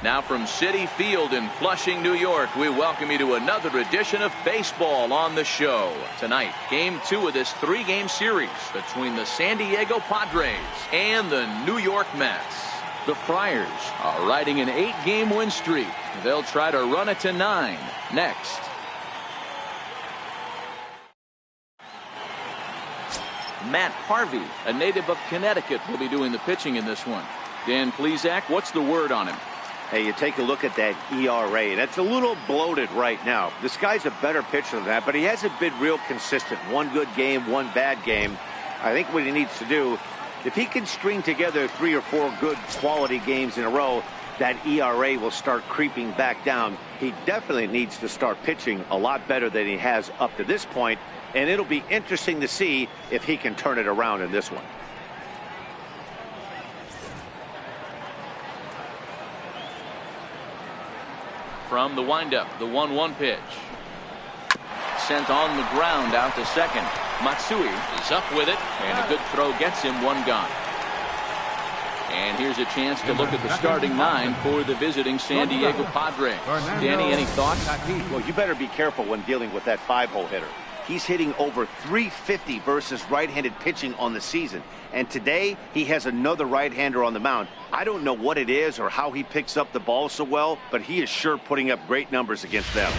Now from Citi Field in Flushing, New York, we welcome you to another edition of baseball on the show. Tonight, game 2 of this 3-game series between the San Diego Padres and the New York Mets. The Friars are riding an 8-game win streak. They'll try to run it to 9 next. Matt Harvey, a native of Connecticut, will be doing the pitching in this one. Dan Plesac, what's the word on him? Hey, you take a look at that ERA. That's a little bloated right now. This guy's a better pitcher than that, but he hasn't been real consistent. One good game, one bad game. I think what he needs to do, if he can string together 3 or 4 good quality games in a row, that ERA will start creeping back down. He definitely needs to start pitching a lot better than he has up to this point, and it'll be interesting to see if he can turn it around in this one. From the windup, the 1-1 pitch. Sent on the ground out to second. Matsui is up with it, and a good throw gets him 1 gone. And here's a chance to look at the starting 9 for the visiting San Diego Padres. Danny, any thoughts? Well, you better be careful when dealing with that 5-hole hitter. He's hitting over .350 versus right-handed pitching on the season. And today, he has another right-hander on the mound. I don't know what it is or how he picks up the ball so well, but he is sure putting up great numbers against them.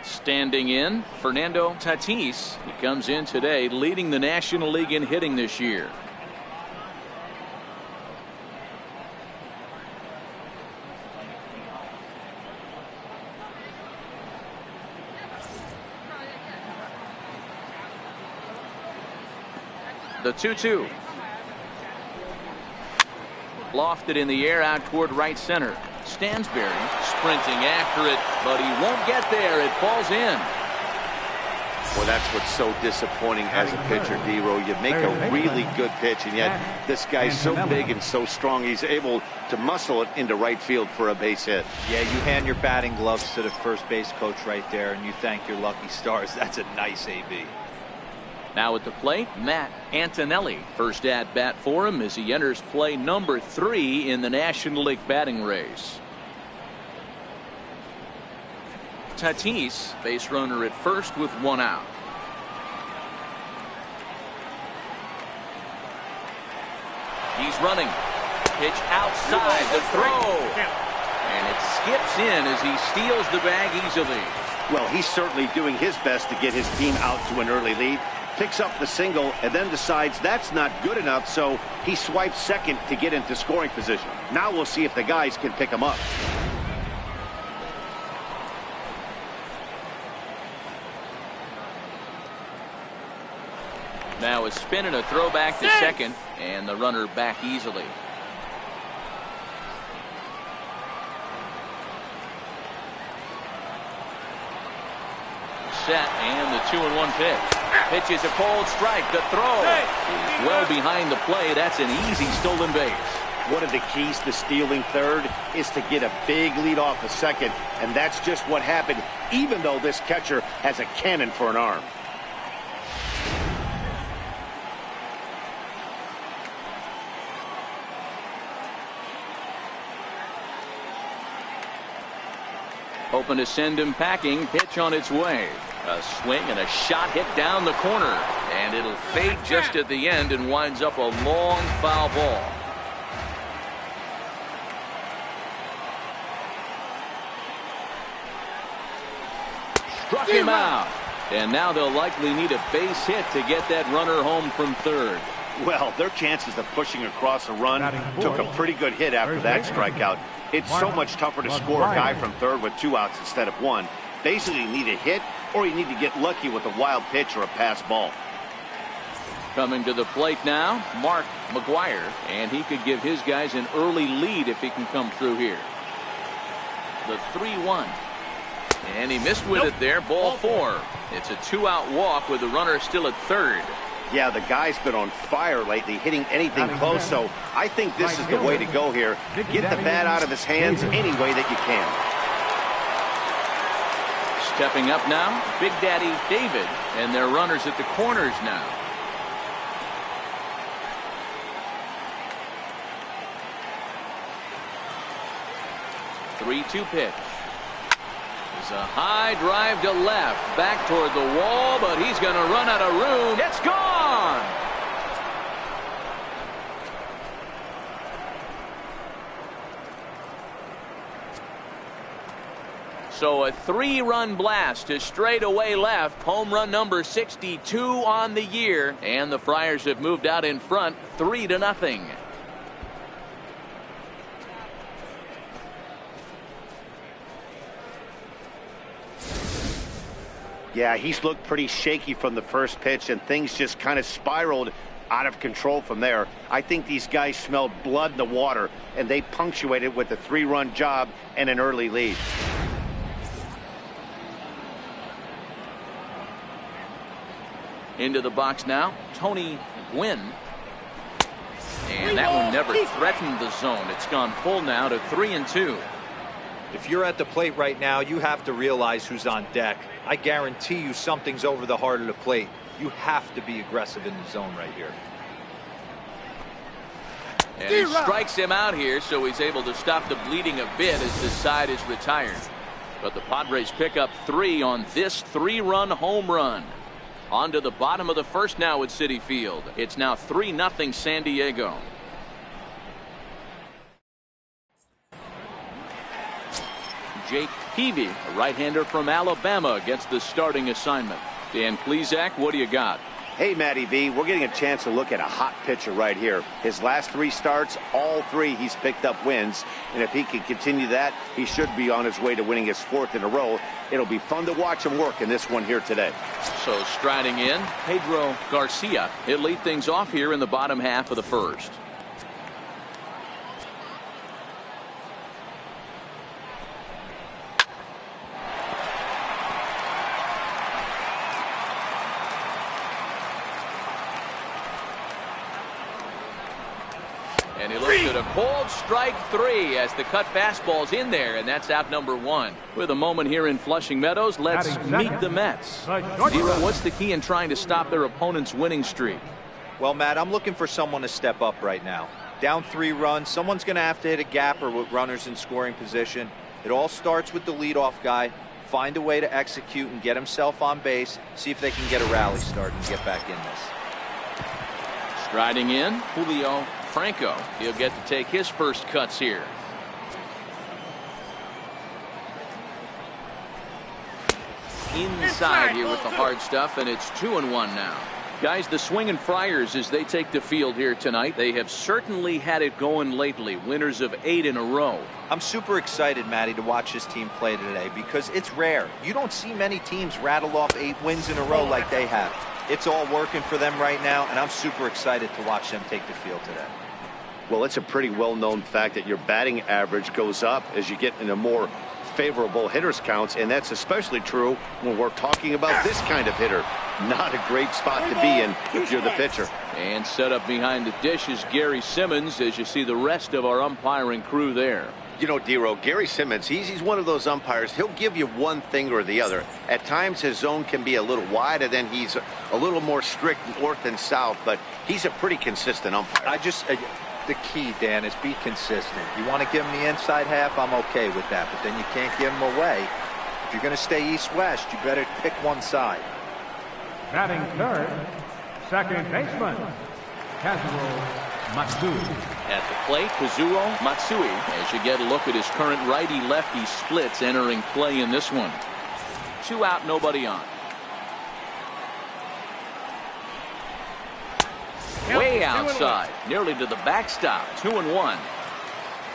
Standing in, Fernando Tatis. He comes in today leading the National League in hitting this year. The 2-2. Lofted in the air out toward right center. Stansberry sprinting after it, but he won't get there. It falls in. Well, that's what's so disappointing as a pitcher, D-Row. You make a really good pitch, and yet this guy's so big and so strong, he's able to muscle it into right field for a base hit. Yeah, you hand your batting gloves to the first base coach right there, and you thank your lucky stars. That's a nice AB. Now at the plate, Matt Antonelli. First at bat for him as he enters play number 3 in the National League batting race. Tatis, base runner at first with 1 out. He's running. Pitch outside the throw. And it skips in as he steals the bag easily. Well, he's certainly doing his best to get his team out to an early lead. Picks up the single and then decides that's not good enough, so he swipes second to get into scoring position. Now we'll see if the guys can pick him up. Now a spin and a throw back to second, and the runner back easily. Set, and the 2-1 pitch. Pitches a cold strike. The throw is well behind the play. That's an easy stolen base. One of the keys to stealing third is to get a big lead off the second, and that's just what happened, even though this catcher has a cannon for an arm. Open to send him packing. Pitch on its way. A swing and a shot hit down the corner. And it'll fade just at the end and winds up a long foul ball. Struck him out. And now they'll likely need a base hit to get that runner home from third. Well, their chances of pushing across a run took a pretty good hit after that strikeout. It's so much tougher to score a guy from third with 2 outs instead of 1. Basically, you need a hit or you need to get lucky with a wild pitch or a pass ball. Coming to the plate now, Mark McGuire, and he could give his guys an early lead if he can come through here. The 3-1. And he missed with it there, ball 4. It's a 2-out walk with the runner still at third. Yeah, the guy's been on fire lately, hitting anything close, so I think this is the way to go here. Get the bat out of his hands any way that you can. Stepping up now, Big Daddy David, and their runners at the corners now. 3-2 pitch. It's a high drive to left, back toward the wall, but he's going to run out of room. It's gone. So a 3-run blast to straightaway left. Home run number 62 on the year, and the Friars have moved out in front 3-0. Yeah, he's looked pretty shaky from the first pitch, and things just kind of spiraled out of control from there. I think these guys smelled blood in the water, and they punctuated with a 3-run job and an early lead. Into the box now, Tony Gwynn. And that one never threatened the zone. It's gone full now to 3-2. If you're at the plate right now, you have to realize who's on deck. I guarantee you something's over the heart of the plate. You have to be aggressive in the zone right here. And he strikes him out here, so he's able to stop the bleeding a bit as this side is retired. But the Padres pick up 3 on this 3-run home run. On to the bottom of the first now at Citi Field. It's now 3-0 San Diego. Jake Peavy, a right-hander from Alabama, gets the starting assignment. Dan Plesac, what do you got? Hey, Matty V, we're getting a chance to look at a hot pitcher right here. His last 3 starts, all 3 he's picked up wins. And if he can continue that, he should be on his way to winning his 4th in a row. It'll be fun to watch him work in this one here today. So striding in, Pedro Garcia. He'll lead things off here in the bottom half of the first. And he looks at a cold strike 3 as the cut fastball's in there, and that's out number 1. With a moment here in Flushing Meadows, let's meet the Mets. Zero, what's the key in trying to stop their opponent's winning streak? Well, Matt, I'm looking for someone to step up right now. Down 3 runs, someone's going to have to hit a gapper with runners in scoring position. It all starts with the leadoff guy. Find a way to execute and get himself on base. See if they can get a rally started and get back in this. Striding in, Julio Franco. He'll get to take his first cuts here. Inside here with the hard stuff, and it's 2-1 now. Guys, the swinging Friars as they take the field here tonight. They have certainly had it going lately. Winners of 8 in a row. I'm super excited, Matty, to watch this team play today because it's rare. You don't see many teams rattle off 8 wins in a row like they have. It's all working for them right now, and I'm super excited to watch them take the field today. Well, it's a pretty well-known fact that your batting average goes up as you get into more favorable hitters counts, and that's especially true when we're talking about this kind of hitter. Not a great spot to be in if you're the pitcher. And set up behind the dish is Gary Simmons as you see the rest of our umpiring crew there. You know, Dero, Gary Simmons, he's one of those umpires. He'll give you one thing or the other. At times his zone can be a little wide, and then he's a little more strict north and south, but he's a pretty consistent umpire. The key, Dan, is be consistent. You want to give him the inside half, I'm okay with that, but then you can't give him away. If you're going to stay east-west, you better pick one side. Batting third, second baseman, Kazuo Matsui. At the plate, Kazuo Matsui, as you get a look at his current righty-lefty splits entering play in this one. 2 out, nobody on. Way outside, nearly to the backstop. 2-1.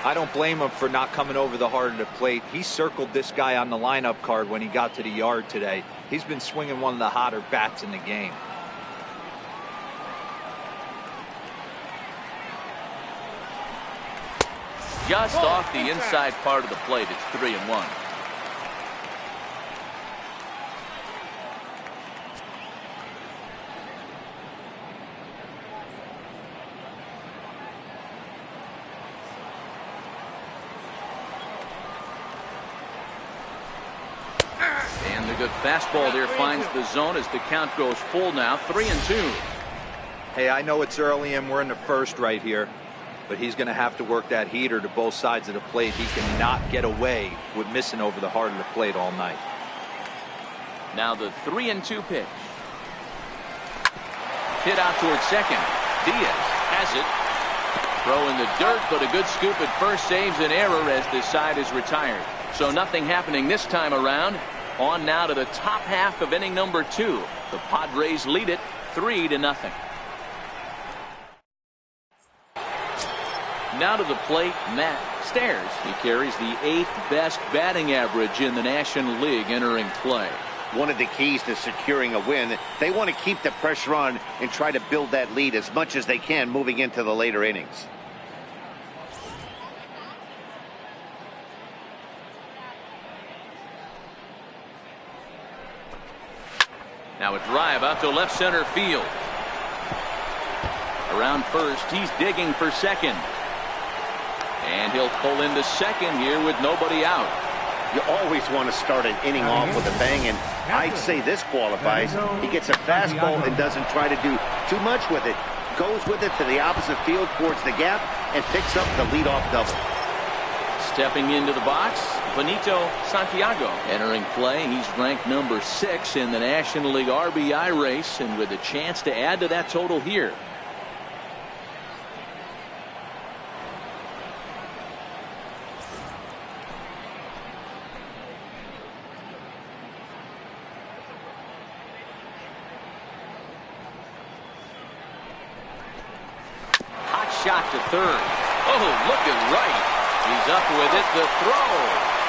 I don't blame him for not coming over the heart of the plate. He circled this guy on the lineup card when he got to the yard today. He's been swinging one of the hotter bats in the game. Just off the inside part of the plate. It's 3-1. And the good fastball there finds the zone as the count goes full now. 3-2. Hey, I know it's early and we're in the first right here, but he's going to have to work that heater to both sides of the plate. He cannot get away with missing over the heart of the plate all night. Now the 3-2 pitch. Hit out towards second. Diaz has it. Throw in the dirt, but a good scoop at first saves an error as this side is retired. So nothing happening this time around. On now to the top half of inning number 2. The Padres lead it 3-0. Now to the plate, Matt Stairs. He carries the 8th best batting average in the National League entering play. One of the keys to securing a win, they want to keep the pressure on and try to build that lead as much as they can moving into the later innings. Now a drive out to left center field. Around first, he's digging for second. And he'll pull into second here with nobody out. You always want to start an inning off with a bang, and I'd say this qualifies. He gets a fastball and doesn't try to do too much with it. Goes with it to the opposite field towards the gap and picks up the leadoff double. Stepping into the box, Benito Santiago entering play. He's ranked number 6 in the National League RBI race, and with a chance to add to that total here. Shot to third. Oh, look at right. He's up with it. The throw.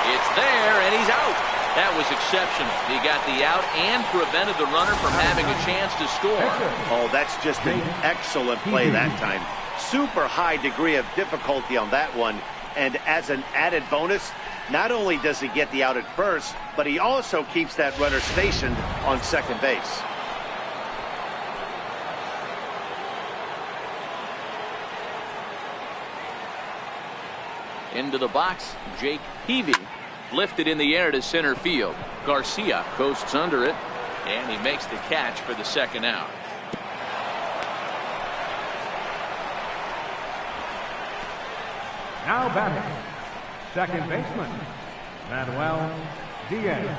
It's there, and he's out. That was exceptional. He got the out and prevented the runner from having a chance to score. Oh, that's just an excellent play that time. Super high degree of difficulty on that one. And as an added bonus, not only does he get the out at first, but he also keeps that runner stationed on second base. Into the box, Jake Peavy lifted in the air to center field. Garcia coasts under it, and he makes the catch for the second out. Now batting, second baseman, Manuel Diaz.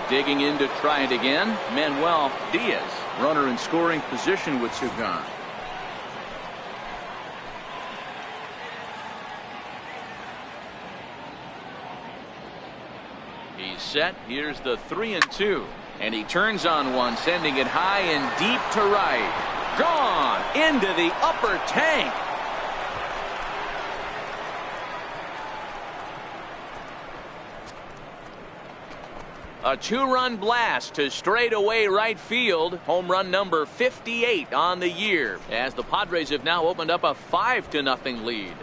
Digging in to try it again, Manuel Diaz. Runner in scoring position with two gone. He's set. Here's the 3-2. And he turns on one, sending it high and deep to right. Gone into the upper tank. A 2-run blast to straightaway right field. Home run number 58 on the year, as the Padres have now opened up a 5-0 lead.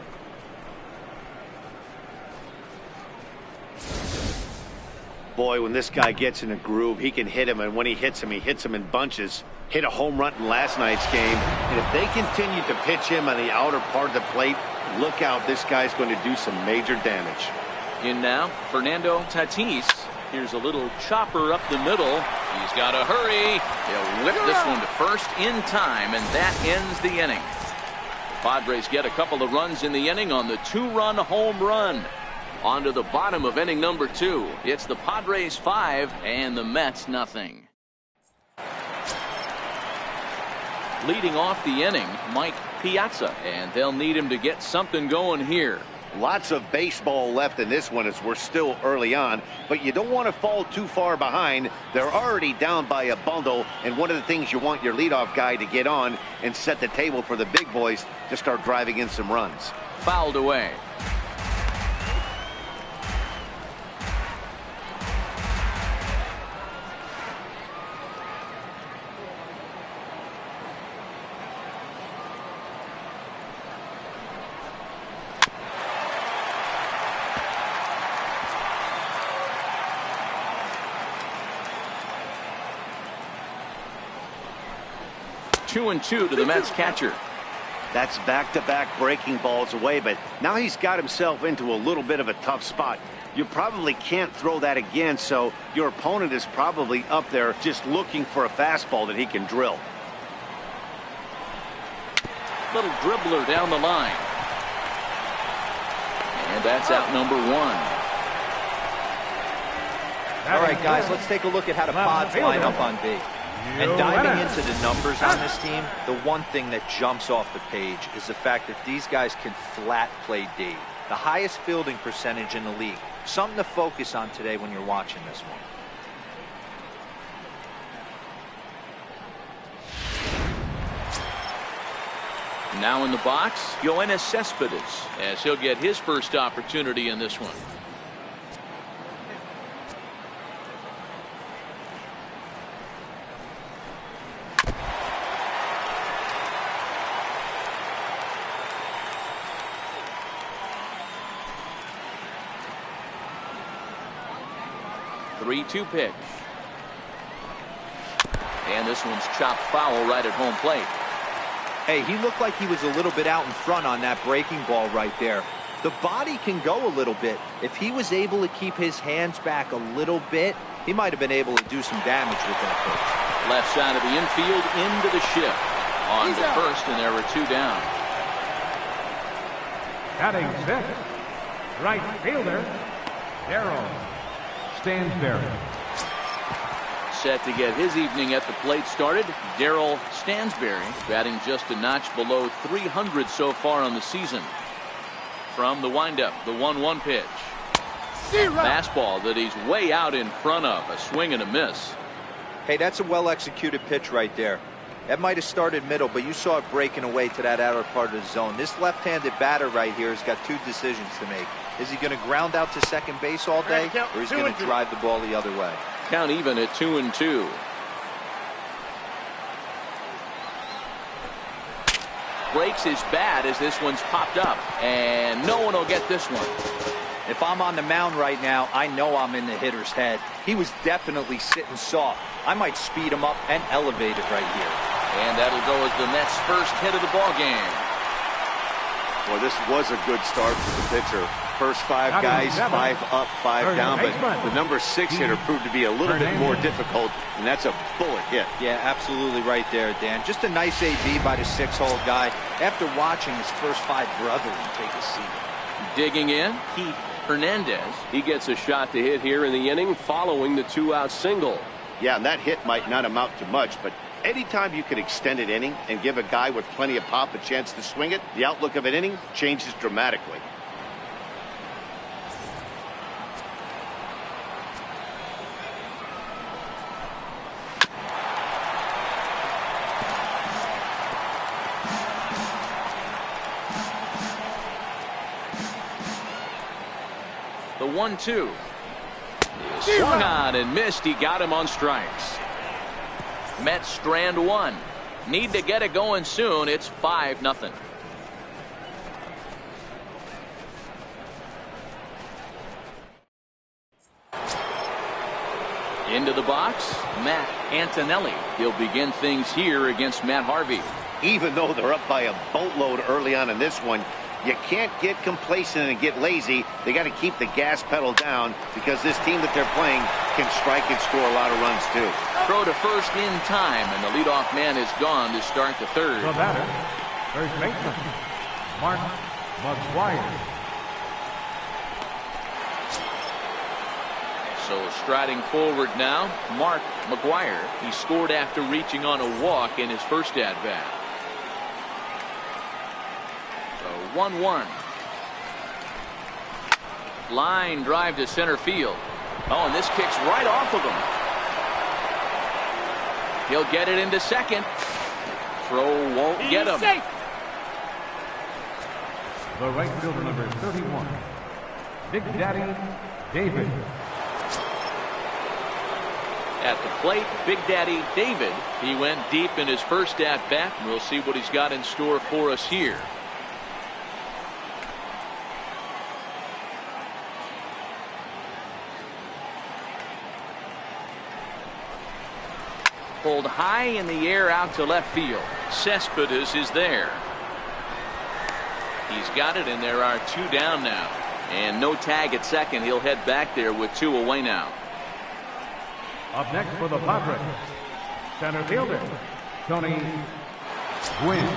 Boy, when this guy gets in a groove, he can hit him, and when he hits him in bunches. Hit a home run in last night's game, and if they continue to pitch him on the outer part of the plate, look out, this guy's going to do some major damage. In now, Fernando Tatis. Here's a little chopper up the middle. He's got to hurry. He'll whip this one to first in time, and that ends the inning. Padres get a couple of runs in the inning on the 2-run home run. On to the bottom of inning number 2. It's the Padres 5 and the Mets nothing. Leading off the inning, Mike Piazza, and they'll need him to get something going here. Lots of baseball left in this one as we're still early on, but you don't want to fall too far behind. They're already down by a bundle, and one of the things you want your leadoff guy to get on and set the table for the big boys to start driving in some runs. Fouled away. Two and two to the Mets catcher. That's back-to-back breaking balls away, but now he's got himself into a little bit of a tough spot. You probably can't throw that again, so your opponent is probably up there just looking for a fastball that he can drill. Little dribbler down the line. And that's out number 1. All right, guys, let's take a look at how the Pods line up on D. And diving into the numbers on this team, the one thing that jumps off the page is the fact that these guys can flat play D. The highest fielding percentage in the league. Something to focus on today when you're watching this one. Now in the box, Yoenis Cespedes, as he'll get his first opportunity in this one. Three-two pitch. And this one's chopped foul right at home plate. Hey, he looked like he was a little bit out in front on that breaking ball right there. The body can go a little bit. If he was able to keep his hands back a little bit, he might have been able to do some damage with that pitch. Left side of the infield into the shift. On to first, and there were 2 down. Batting 6, right fielder, Darryl Stansberry. Set to get his evening at the plate started, Darryl Stansberry, batting just a notch below 300 so far on the season. From the windup, the 1-1 pitch. Fastball that he's way out in front of. A swing and a miss. Hey, that's a well-executed pitch right there. That might have started middle, but you saw it breaking away to that outer part of the zone. This left-handed batter right here has got 2 decisions to make. Is he going to ground out to second base all day, or is he going to drive the ball the other way? Count even at 2-2. Breaks his bat as this one's popped up, and no one will get this one. If I'm on the mound right now, I know I'm in the hitter's head. He was definitely sitting soft. I might speed him up and elevate it right here. And that'll go as the Mets' first hit of the ball game. Well, this was a good start for the pitcher. First 5 guys, 5 up, 5 down, but the number 6 hitter proved to be a little bit more difficult, and that's a bullet hit. Yeah, absolutely right there, Dan. Just a nice AB by the 6-hole guy after watching his first 5 brethren take a seat. Digging in, Keith Hernandez. He gets a shot to hit here in the inning following the 2-out single. Yeah, and that hit might not amount to much, but anytime you can extend an inning and give a guy with plenty of pop a chance to swing it, the outlook of an inning changes dramatically. The 1-2. Swung on and missed. He got him on strikes. Mets strand 1. Need to get it going soon. It's 5-0. Into the box, Matt Antonelli. He'll begin things here against Matt Harvey. Even though they're up by a boatload early on in this one, you can't get complacent and get lazy. They got to keep the gas pedal down because this team that they're playing can strike and score a lot of runs too. Throw to first in time, and the leadoff man is gone to start the third. The batter, first baseman, Mark McGuire. So striding forward now, Mark McGuire. He scored after reaching on a walk in his first at-bat. 1-1. Line drive to center field. Oh, and this kicks right off of him. He'll get it into second. Throw won't get him. Safe. The right fielder, number 31, Big Daddy David. At the plate, Big Daddy David. He went deep in his first at-bat. We'll see what he's got in store for us here. Pulled high in the air out to left field. Cespedes is there. He's got it, and there are 2 down now. And no tag at second. He'll head back there with 2 away now. Up next for the Padres, center fielder, Tony Gwynn.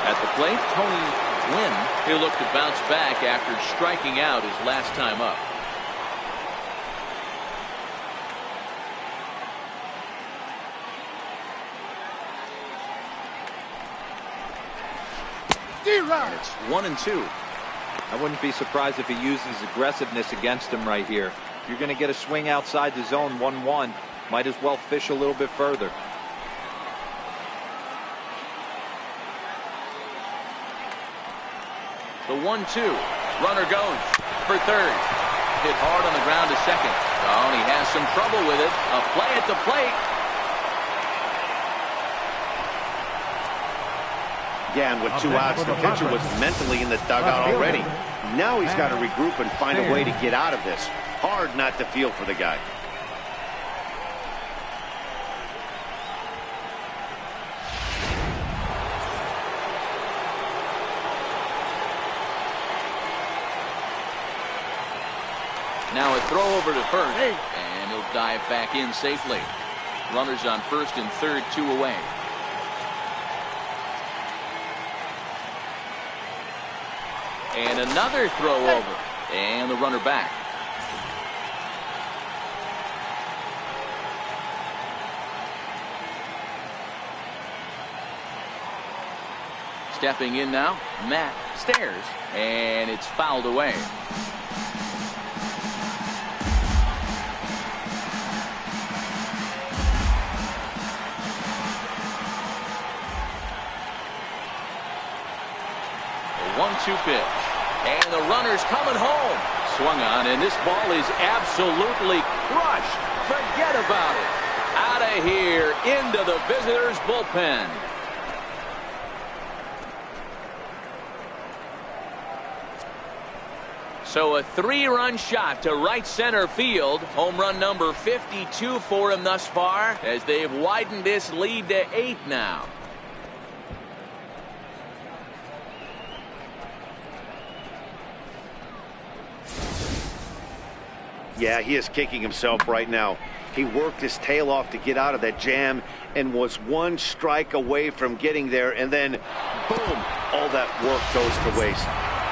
At the plate, Tony Gwynn. He'll look to bounce back after striking out his last time up. And it's 1-2. I wouldn't be surprised if he uses aggressiveness against him right here. If you're going to get a swing outside the zone 1-1, might as well fish a little bit further. The 1-2. Runner goes for third. Hit hard on the ground to second. Oh, and he has some trouble with it. A play at the plate. Yeah, and with 2 outs, the pitcher was mentally in the dugout already. Now he's got to regroup and find a way to get out of this. Hard not to feel for the guy. Now a throw over to first, and he'll dive back in safely. Runners on first and third, 2 away. And another throw over, and the runner back. Stepping in now, Matt Stairs, and it's fouled away. The 1-2 pitch. And the runner's coming home. Swung on, and this ball is absolutely crushed. Forget about it. Out of here, into the visitors' bullpen. So a 3-run shot to right center field. Home run number 52 for him thus far, as they've widened this lead to 8 now. Yeah, he is kicking himself right now. He worked his tail off to get out of that jam and was 1 strike away from getting there, and then boom, all that work goes to waste.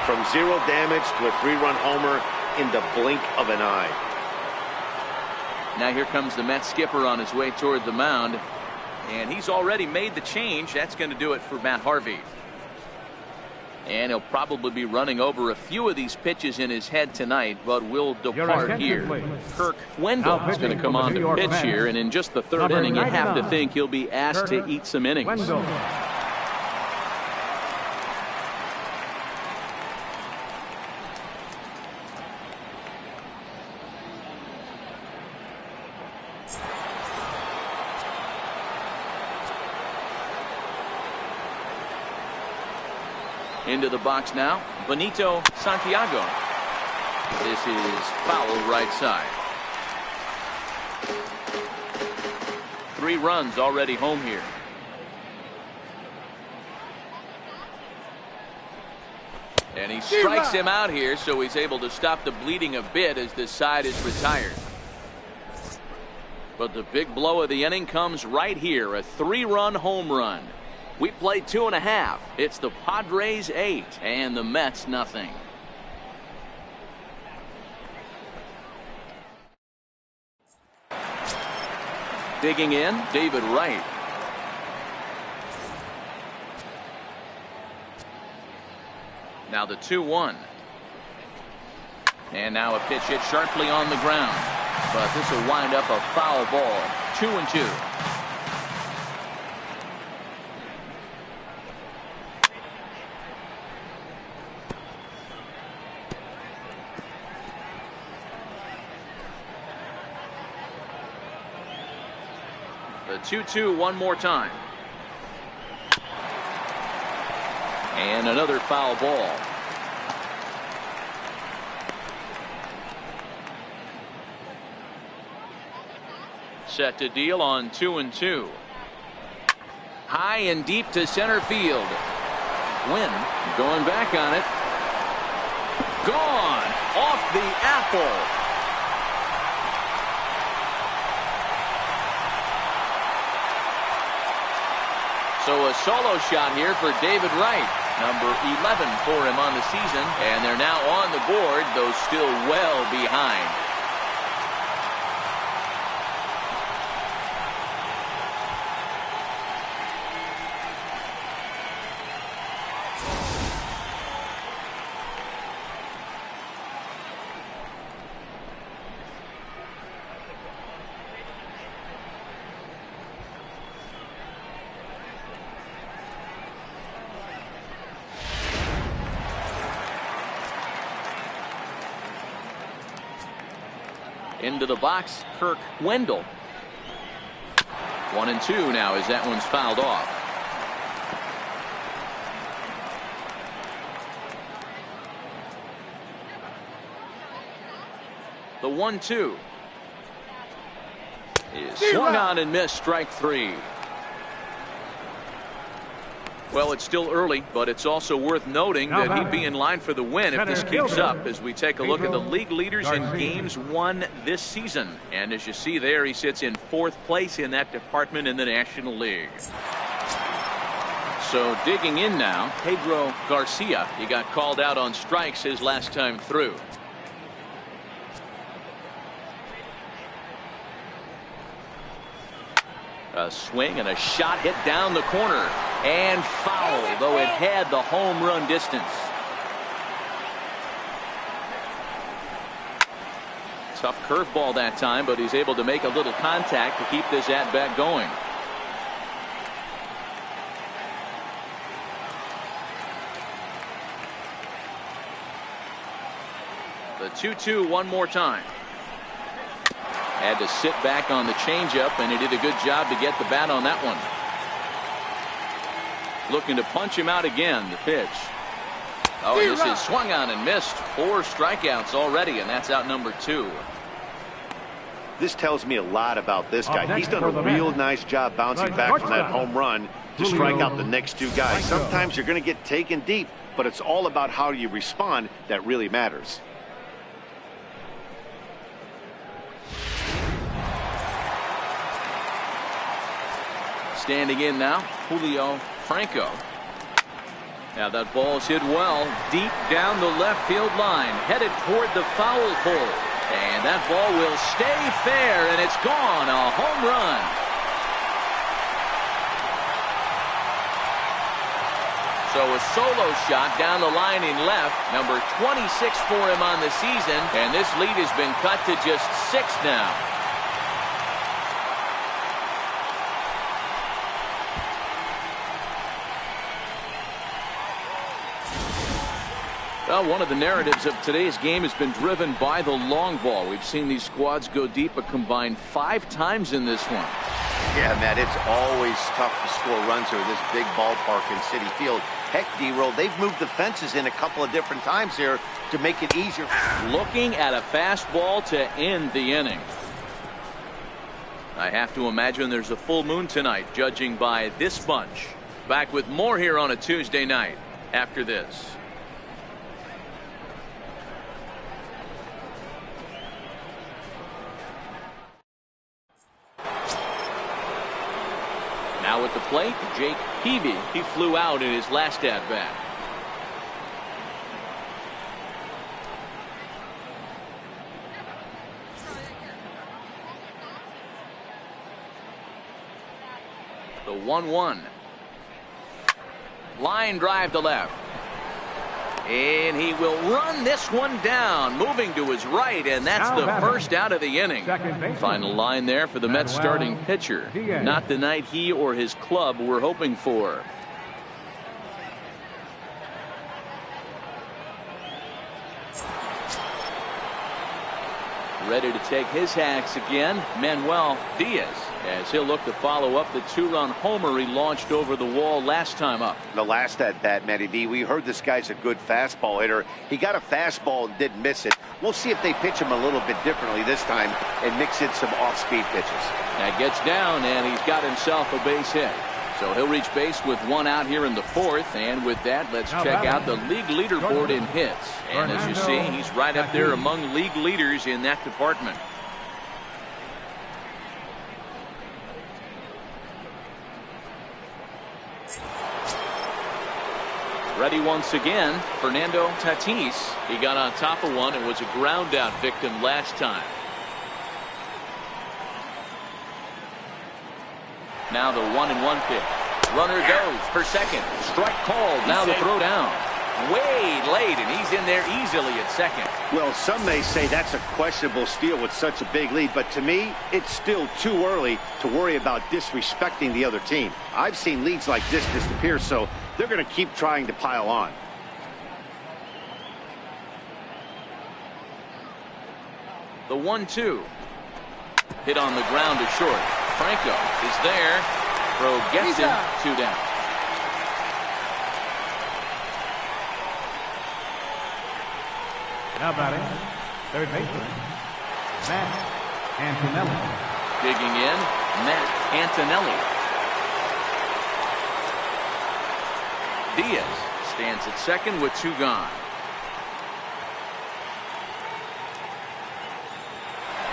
From 0 damage to a 3-run homer in the blink of an eye. Now here comes the Mets skipper on his way toward the mound, and he's already made the change. That's going to do it for Matt Harvey. And he'll probably be running over a few of these pitches in his head tonight, but will depart here. Kirk Wendell is going to come on to pitch here, and in just the 3rd inning, you have to think he'll be asked to eat some innings. Into the box now, Benito Santiago. This is foul right side. 3 runs already home here. And he strikes him out here, so he's able to stop the bleeding a bit as this side is retired. But the big blow of the inning comes right here, a 3-run home run. We played 2.5. It's the Padres 8 and the Mets nothing. Digging in, David Wright. Now the 2-1. And now a pitch hit sharply on the ground. But this will wind up a foul ball. 2-2. The 2-2 one more time. And another foul ball. Set to deal on 2-2. High and deep to center field. Wynn going back on it. Gone off the apple. So So a solo shot here for David Wright. Number 11 for him on the season. And they're now on the board, though still well behind. Into the box, Kirk Wendell. 1-2 now as that one's fouled off. The 1-2 is swung on and missed, strike three. Well, it's still early, but it's also worth noting that he'd be in line for the win if this keeps up as we take a look at the league leaders in games won this season. And as you see there, he sits in 4th place in that department in the National League. So digging in now, Pedro Garcia. He got called out on strikes his last time through. A swing and a shot hit down the corner and foul, though it had the home run distance. Tough curveball that time, but he's able to make a little contact to keep this at bat going. The 2-2 one more time. Had to sit back on the changeup, and he did a good job to get the bat on that one. Looking to punch him out again. The pitch. Oh, this is swung on and missed. 4 strikeouts already, and that's out number 2. This tells me a lot about this guy. He's done a real nice job bouncing back from that home run to strike out the next 2 guys. Sometimes you're going to get taken deep, but it's all about how you respond that really matters. Standing in now, Julio Franco. Now that ball's hit well deep down the left field line, headed toward the foul pole. And that ball will stay fair, and it's gone. A home run. So a solo shot down the line in left. Number 26 for him on the season. And this lead has been cut to just 6 now. Well, one of the narratives of today's game has been driven by the long ball. We've seen these squads go deep a combined 5 times in this one. Yeah, Matt, it's always tough to score runs here at this big ballpark in Citi Field. Heck, D-Roll, they've moved the fences in a couple of different times here to make it easier. Looking at a fastball to end the inning. I have to imagine there's a full moon tonight, judging by this bunch. Back with more here on a Tuesday night after this. Now at the plate, Jake Peavy. He flew out in his last at-bat. The 1-1. Line drive to left. And he will run this one down, moving to his right, and that's the first out of the inning. Final line there for the Mets starting pitcher. Not the night he or his club were hoping for. Ready to take his hacks again, Manuel Diaz, as he'll look to follow up the 2-run homer he launched over the wall last time up. The last at-bat, Matty D, we heard this guy's a good fastball hitter. He got a fastball and didn't miss it. We'll see if they pitch him a little bit differently this time and mix in some off-speed pitches. That gets down, and he's got himself a base hit. So he'll reach base with 1 out here in the 4th. And with that, let's check out the league leaderboard in hits. And as you see, he's right up there among league leaders in that department. Ready once again, Fernando Tatis. He got on top of one and was a ground out victim last time. Now the 1-1 pitch. Runner goes for second. Strike called. Now the throw down. Way late, and he's in there easily at second. Well, some may say that's a questionable steal with such a big lead, but to me, it's still too early to worry about disrespecting the other team. I've seen leads like this disappear, so they're going to keep trying to pile on. The 1-2. Hit on the ground to short. Franco is there. Throw gets him. 2 down. Now batting, third baseman, Matt Antonelli. Digging in, Matt Antonelli. Diaz stands at second with 2 gone.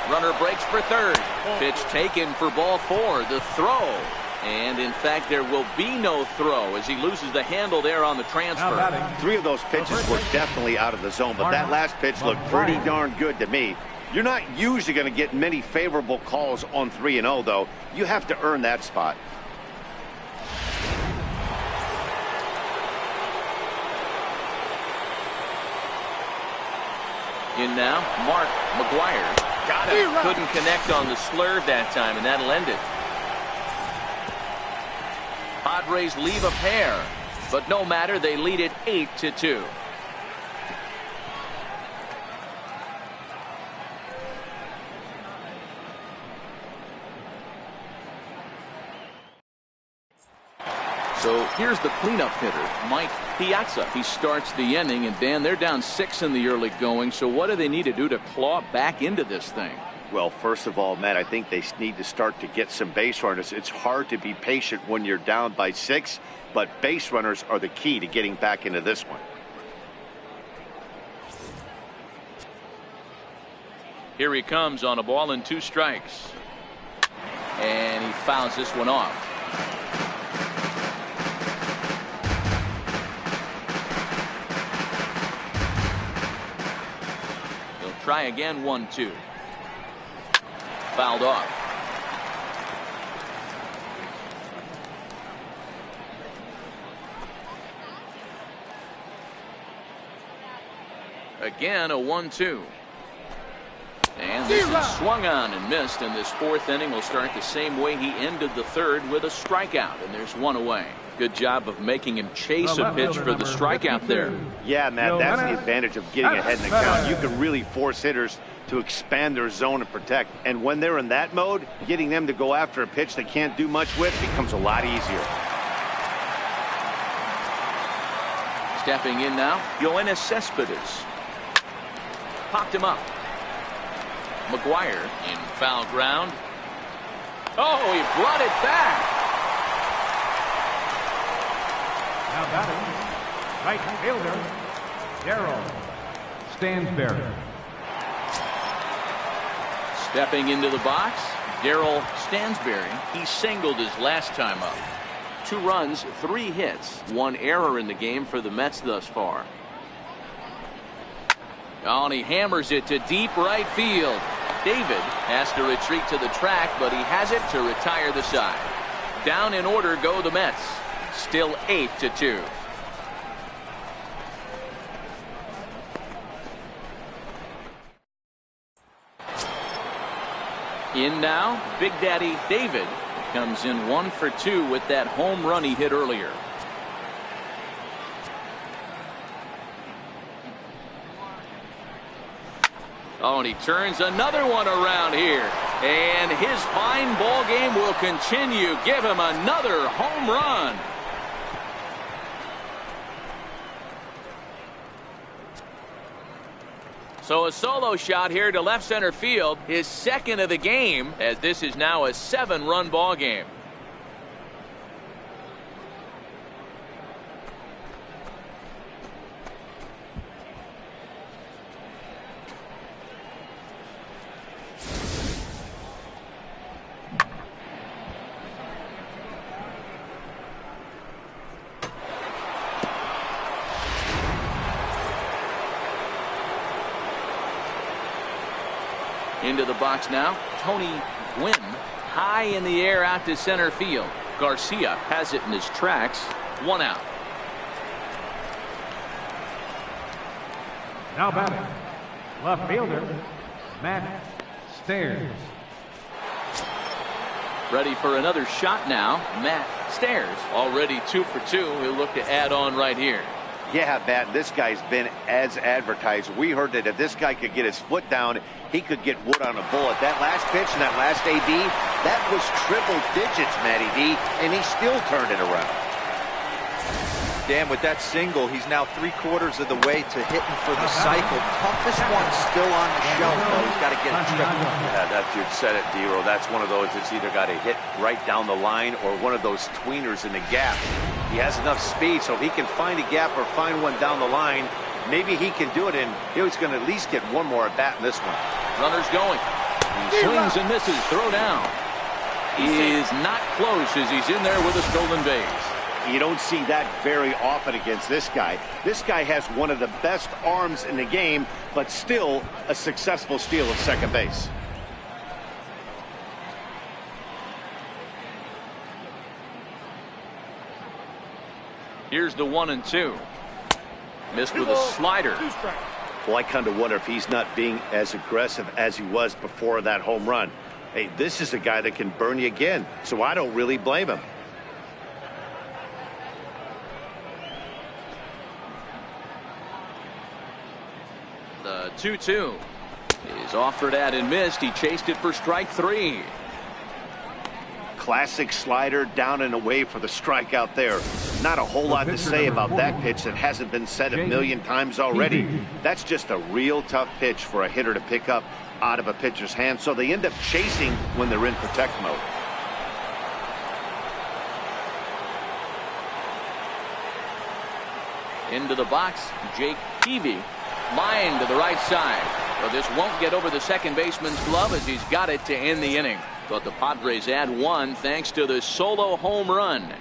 Runner breaks for third. Pitch taken for ball 4. The throw. And in fact, there will be no throw as he loses the handle there on the transfer. 3 of those pitches were definitely out of the zone, but that last pitch looked pretty darn good to me. You're not usually going to get many favorable calls on 3-0, though. You have to earn that spot. In now, Mark McGuire. Got it. Couldn't connect on the slurve that time, and that'll end it. Padres leave a pair, but no matter, they lead it 8-2. So here's the cleanup hitter, Mike Piazza. He starts the inning, and Dan, they're down 6 in the early going. So what do they need to do to claw back into this thing? Well, first of all, Matt, I think they need to start to get some base runners. It's hard to be patient when you're down by 6, but base runners are the key to getting back into this one. Here he comes on a ball and 2 strikes. And he fouls this one off. He'll try again, 1-2. Fouled off. Again, a 1-2. And this is swung on and missed, and this 4th inning will start the same way he ended the 3rd with a strikeout, and there's 1 away. Good job of making him chase a pitch for the strikeout there. Yeah, Matt, that's the advantage of getting ahead in the count. You can really force hitters to expand their zone and protect, and when they're in that mode, getting them to go after a pitch they can't do much with becomes a lot easier. Stepping in now, Yoenis Cespedes. Popped him up. McGuire in foul ground. Oh, he brought it back. Now batting, right fielder, Darryl Stansberry. Stepping into the box, Darryl Stansberry. He singled his last time up. 2 runs, 3 hits, 1 error in the game for the Mets thus far. Oh, and he hammers it to deep right field. David has to retreat to the track, but he has it to retire the side. Down in order go the Mets. Still 8-2. In now, Big Daddy David comes in 1 for 2 with that home run he hit earlier. Oh, and he turns another one around here. And his fine ball game will continue. Give him another home run. So a solo shot here to left center field, his 2nd of the game, as this is now a 7-run ball game. Into the box now, Tony Gwynn, high in the air out to center field. Garcia has it in his tracks. 1 out. Now batting, left fielder, Matt Stairs. Ready for another shot now. Matt Stairs already 2 for 2. He'll look to add on right here. Yeah, Matt, this guy's been as advertised. We heard that if this guy could get his foot down, he could get wood on a bullet. That last pitch and that last AB, that was triple digits, Matty D, and he still turned it around. Dan, with that single, he's now 3/4 of the way to hitting for the cycle. Toughest one still on the shelf, though. He's got to get it triple. Yeah, that's, you said it, D-Row. That's one of those that's either got to hit right down the line or one of those tweeners in the gap. He has enough speed, so if he can find a gap or find one down the line, maybe he can do it, and he's going to at least get one more at bat in this one. Runner's going. He swings and misses. Throw down. He is not close as he's in there with a stolen base. You don't see that very often against this guy. This guy has one of the best arms in the game, but still a successful steal of second base. Here's the 1-2. Missed with a slider. Well, I kind of wonder if he's not being as aggressive as he was before that home run. Hey, this is a guy that can burn you again, so I don't really blame him. The 2-2 is offered at and missed. He chased it for strike 3. Classic slider down and away for the strikeout there. Not a whole lot to say about that pitch that hasn't been said a million times already. That's just a real tough pitch for a hitter to pick up out of a pitcher's hand, so they end up chasing when they're in protect mode. Into the box, Jake Peavy. Line to the right side. But this won't get over the second baseman's glove as he's got it to end the inning. But the Padres add 1 thanks to the solo home run.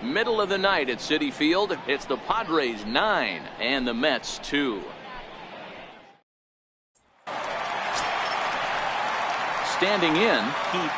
Middle of the night at Citi Field. It's the Padres 9 and the Mets 2. Standing in, Pete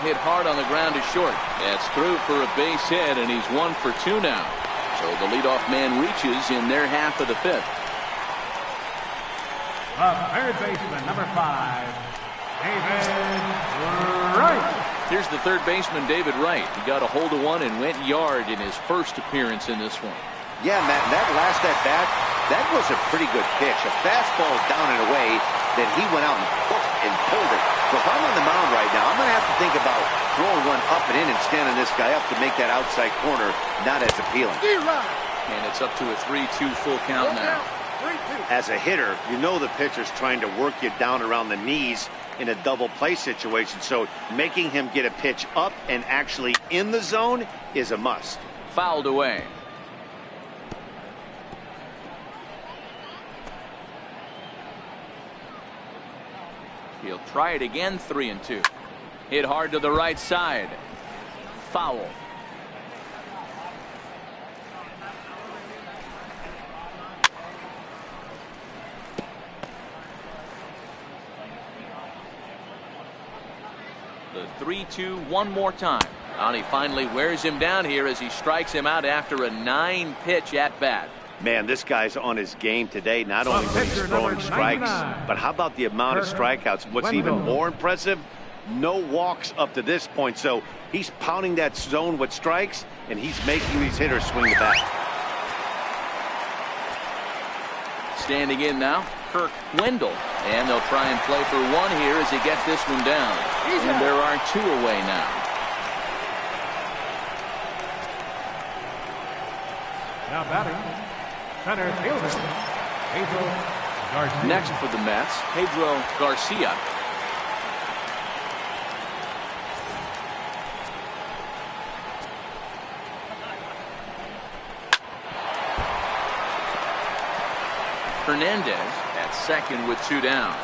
hit hard on the ground to short. That's through for a base hit, and he's 1 for 2 now. So the leadoff man reaches in their half of the 5th. Third baseman, number 5, David Wright. Here's the third baseman, David Wright. He got a hold of one and went yard in his first appearance in this one. Yeah, Matt, that last at-bat, that was a pretty good pitch. A fastball down and away that he went out and hooked and pulled it. So if I'm on the mound right now, I'm going to have to think about throwing one up and in and standing this guy up to make that outside corner not as appealing. And it's up to a 3-2 full count now. As a hitter, you know the pitcher's trying to work you down around the knees in a double play situation. So making him get a pitch up and actually in the zone is a must. Fouled away. He'll try it again, 3-2. Hit hard to the right side. Foul. The 3-2 one more time. And he finally wears him down here as he strikes him out after a 9-pitch at bat. Man, this guy's on his game today, not only when he's throwing strikes, but how about the amount of strikeouts? What's even more impressive, no walks up to this point. So he's pounding that zone with strikes, and he's making these hitters swing the bat. Standing in now, Kirk Wendell. And they'll try and play for one here as he gets this one down. And there are 2 away now. Now batting, center fielder, Pedro Garcia. Next for the Mets, Pedro Garcia. Hernandez at second with 2 down.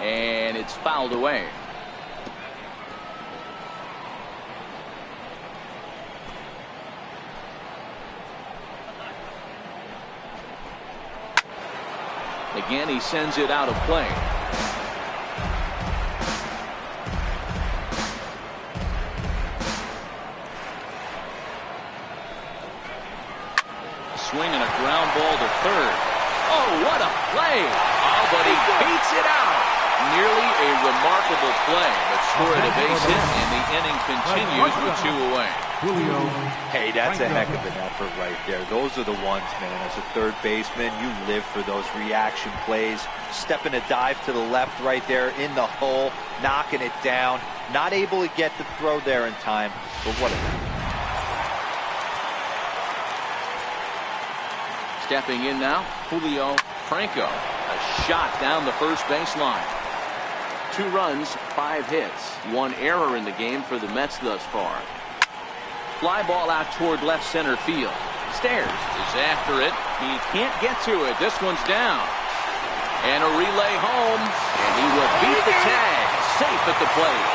And it's fouled away. Again, he sends it out of play. Swing and a ground ball to third. Oh, what a play! Oh, but he beats it out. Nearly a remarkable play, but scored a base hit, and the inning continues with 2 away. Hey, that's a heck of an effort right there. Those are the ones, man. As a third baseman, you live for those reaction plays. Stepping a dive to the left right there in the hole, knocking it down. Not able to get the throw there in time, but what a effort. Stepping in now, Julio Franco. A shot down the first baseline. 2 runs, 5 hits. 1 error in the game for the Mets thus far. Fly ball out toward left center field. Stairs is after it. He can't get to it. This one's down. And a relay home. And he will beat the tag. Safe at the plate.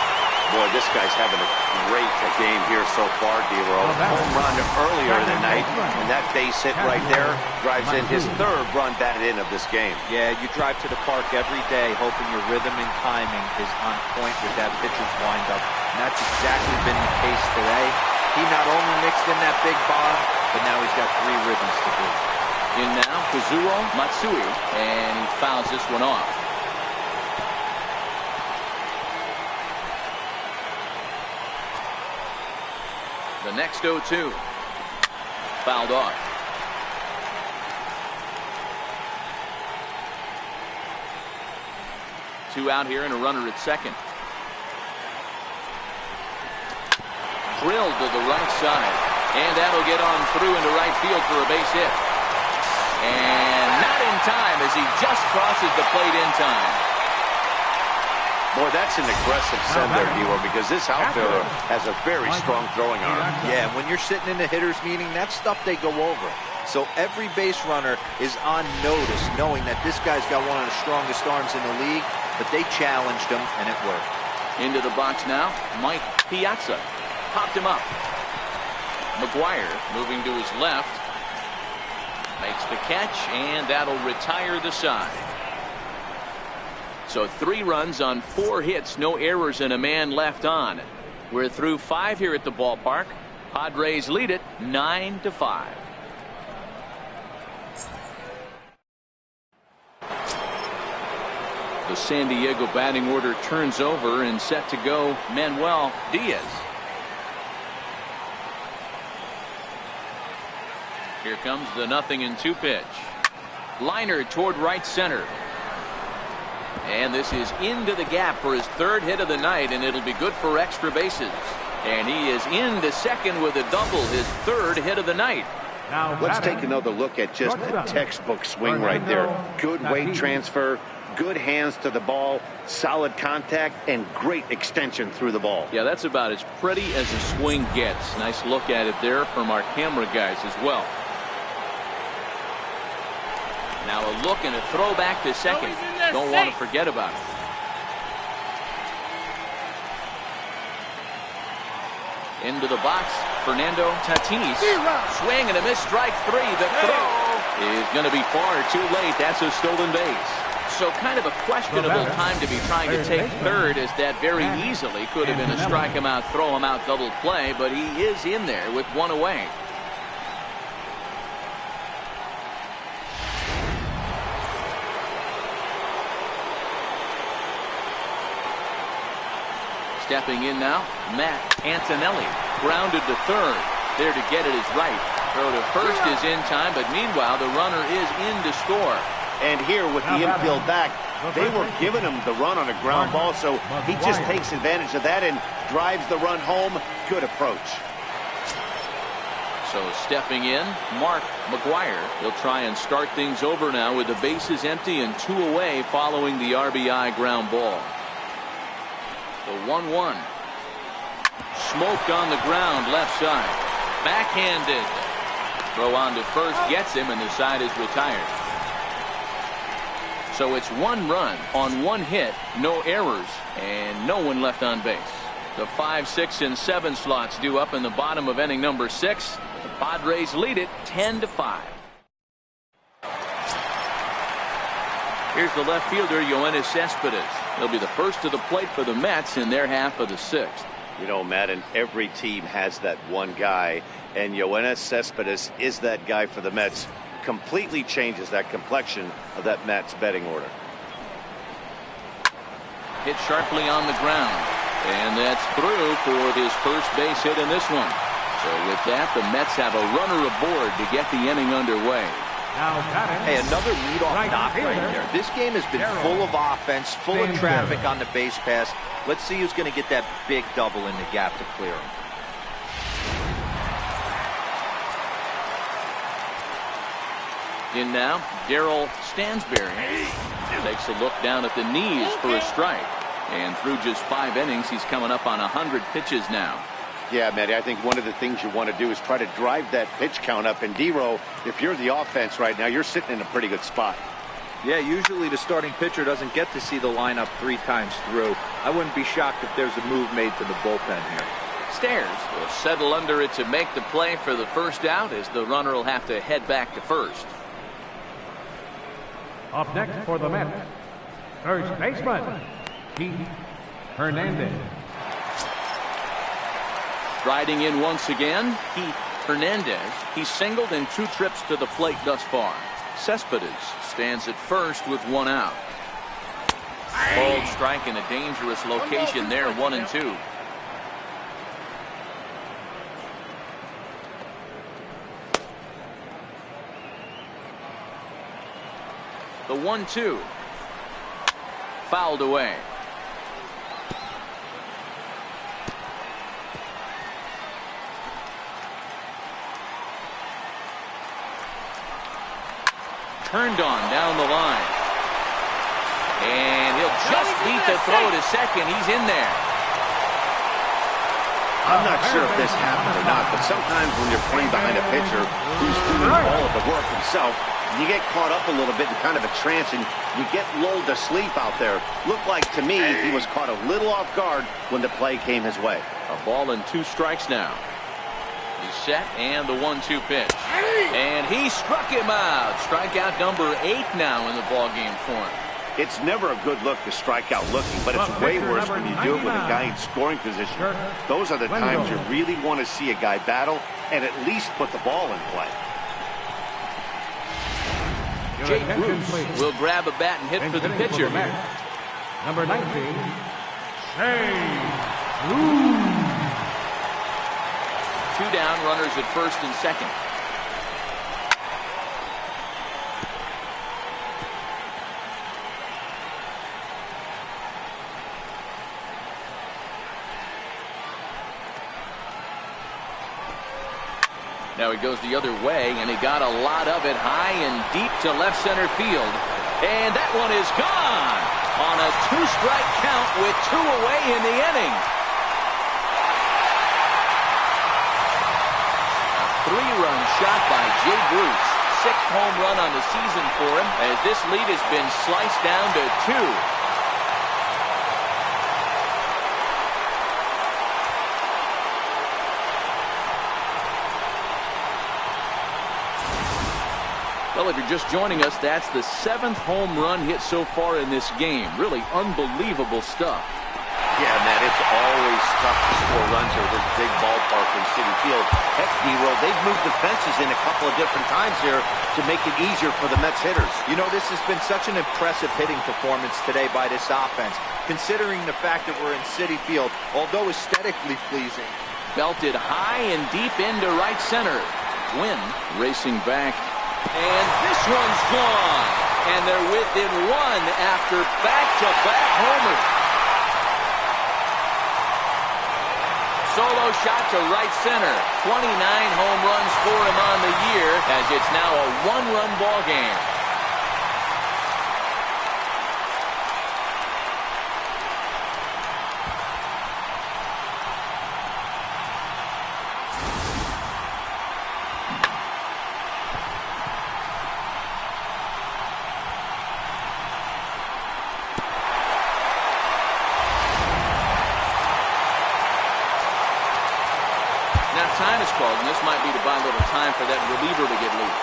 Boy, this guy's having a great game here so far, D-Row. Home run earlier in the night, and that base hit right there drives in his 3rd run batted in of this game. Yeah, you drive to the park every day hoping your rhythm and timing is on point with that pitcher's windup, and that's exactly been the case today. He not only mixed in that big bomb, but now he's got 3 rhythms to boot. In now, Kazuo Matsui, and he fouls this one off. The next 0-2. Fouled off. Two out here and a runner at second. Drilled to the right side. And that'll get on through into right field for a base hit. And not in time as he just crosses the plate in time. Boy, that's an aggressive send there, D-Row, because this outfielder has a very strong throwing arm. Yeah, when you're sitting in the hitters meeting, that's stuff they go over. So every base runner is on notice, knowing that this guy's got one of the strongest arms in the league, but they challenged him, and it worked. Into the box now, Mike Piazza. Popped him up. McGuire moving to his left. Makes the catch, and that'll retire the side. So 3 runs on 4 hits, no errors, and a man left on. We're through 5 here at the ballpark. Padres lead it 9-5. The San Diego batting order turns over and set to go Manuel Diaz. Here comes the 0-2 pitch. Liner toward right center. And this is into the gap for his 3rd hit of the night, and it'll be good for extra bases. And he is into second with a double, his 3rd hit of the night. Now let's take another look at just a textbook swing right there. Good weight transfer, good hands to the ball, solid contact, and great extension through the ball. Yeah, that's about as pretty as a swing gets. Nice look at it there from our camera guys as well. Now a look and a throw back to second. Don't want to forget about it. Into the box, Fernando Tatis. Swing and a miss, strike 3. The throw is going to be far too late. That's a stolen base. So kind of a questionable time to be trying to take 3rd, as that very easily could have been a strike him out, throw him out double play, but he is in there with 1 away. Stepping in now, Matt Antonelli. Grounded to 3rd. There to get it is right. Throw to first is in time, but meanwhile the runner is in to score. And here with the infield back, they were giving him the run on a ground ball, so he just takes advantage of that and drives the run home. Good approach. So stepping in, Mark McGuire. He'll try and start things over now with the bases empty and 2 away following the RBI ground ball. The 1-1. Smoked on the ground left side. Backhanded. Throw on to first gets him, and the side is retired. So it's 1 run on 1 hit, no errors, and no one left on base. The 5, 6, and 7 slots due up in the bottom of inning number 6. The Padres lead it 10-5. Here's the left fielder, Yoenis Cespedes. He'll be the first to the plate for the Mets in their half of the 6th. You know, Matt, and every team has that one guy, and Yoenis Cespedes is that guy for the Mets. Completely changes that complexion of that Mets betting order. Hit sharply on the ground, and that's through for his first base hit in this one. So with that, the Mets have a runner aboard to get the inning underway. Hey, another leadoff knock right there. This game has been full of offense, full of traffic on the base pass. Let's see who's going to get that big double in the gap to clear him. In now, Darryl Stansberry takes a look down at the knees for a strike. And through just 5 innings, he's coming up on 100 pitches now. Yeah, Matty, I think one of the things you want to do is try to drive that pitch count up. And D-Row, if you're the offense right now, you're sitting in a pretty good spot. Yeah, usually the starting pitcher doesn't get to see the lineup 3 times through. I wouldn't be shocked if there's a move made to the bullpen here. Stairs will settle under it to make the play for the first out, as the runner will have to head back to first. Up next for the Mets, first baseman, Keith Hernandez. Riding in once again, Keith Hernandez. He's singled in 2 trips to the plate thus far. Cespedes stands at first with 1 out. Bold strike in a dangerous location there, 1-2. The 1-2. Fouled away. Turned on down the line. And he'll just beat the throw to second. He's in there. I'm not sure if this happened or not, but sometimes when you're playing behind a pitcher who's doing all of the work himself, you get caught up a little bit in kind of a trance, and you get lulled to sleep out there. Looked like to me he was caught a little off guard when the play came his way. A ball and 2 strikes now. He's set, and the 1-2 pitch. And he struck him out. Strikeout number 8 now in the ballgame for him. It's never a good look to strike out looking, but it's way worse when you do it with a guy in scoring position. Those are the times you really want to see a guy battle and at least put the ball in play. Jake Bruce will grab a bat and hit for the pitcher. Number 19, Shea. 2 down, runners at first and second. Now he goes the other way, and he got a lot of it high and deep to left center field. And that one is gone on a 2-strike count with 2 away in the inning. A 3-run shot by Jay Bruce. 6th home run on the season for him, as this lead has been sliced down to 2. Well, if you're just joining us, that's the 7th home run hit so far in this game. Really unbelievable stuff. Yeah, Matt, it's always tough to score runs here at this big ballpark in Citi Field. Heck, D-Roll, they've moved the fences in a couple of different times here to make it easier for the Mets hitters. You know, this has been such an impressive hitting performance today by this offense, considering the fact that we're in Citi Field, although aesthetically pleasing. Belted high and deep into right center. Gwynn racing back. And this one's gone. And they're within 1 after back-to-back homers. Solo shot to right center. 29 home runs for him on the year, as it's now a 1-run ball game. Time is called, and this might be to buy a little time for that reliever to get loose.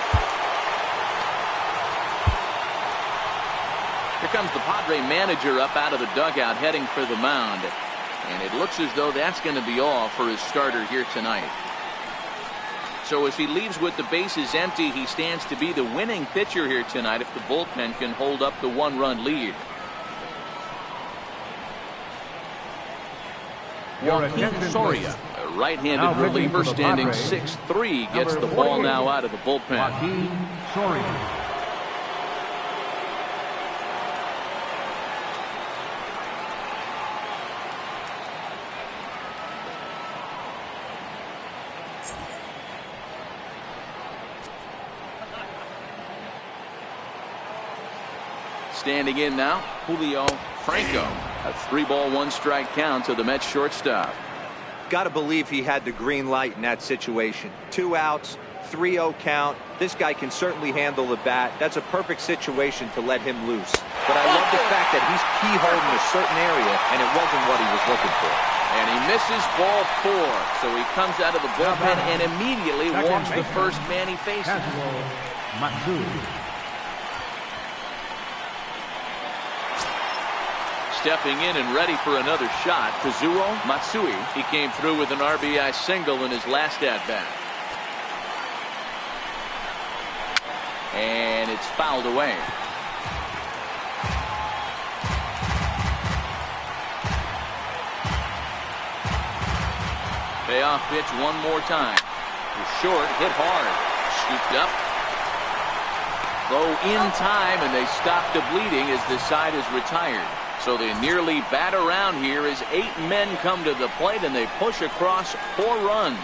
Here comes the Padre manager up out of the dugout heading for the mound. And it looks as though that's going to be all for his starter here tonight. So as he leaves with the bases empty, he stands to be the winning pitcher here tonight if the bullpen can hold up the 1-run lead. Joaquin Soria, a right-handed reliever standing 6'3", gets the ball now out of the bullpen. Joaquin Soria. Standing in now, Julio Franco. A 3-ball, 1-strike count to the Mets shortstop. Got to believe he had the green light in that situation. 2 outs, 3-0 count. This guy can certainly handle the bat. That's a perfect situation to let him loose. But I love the fact that he's keyholing a certain area, and it wasn't what he was looking for. And he misses ball 4. So he comes out of the bullpen and immediately walks the first man he faces. Stepping in and ready for another shot, Kazuo Matsui. He came through with an RBI single in his last at-bat. And it's fouled away. Payoff pitch one more time. Short, hit hard. Scooped up. Throw in time, and they stop the bleeding as the side is retired. So they nearly bat around here as 8 men come to the plate, and they push across 4 runs.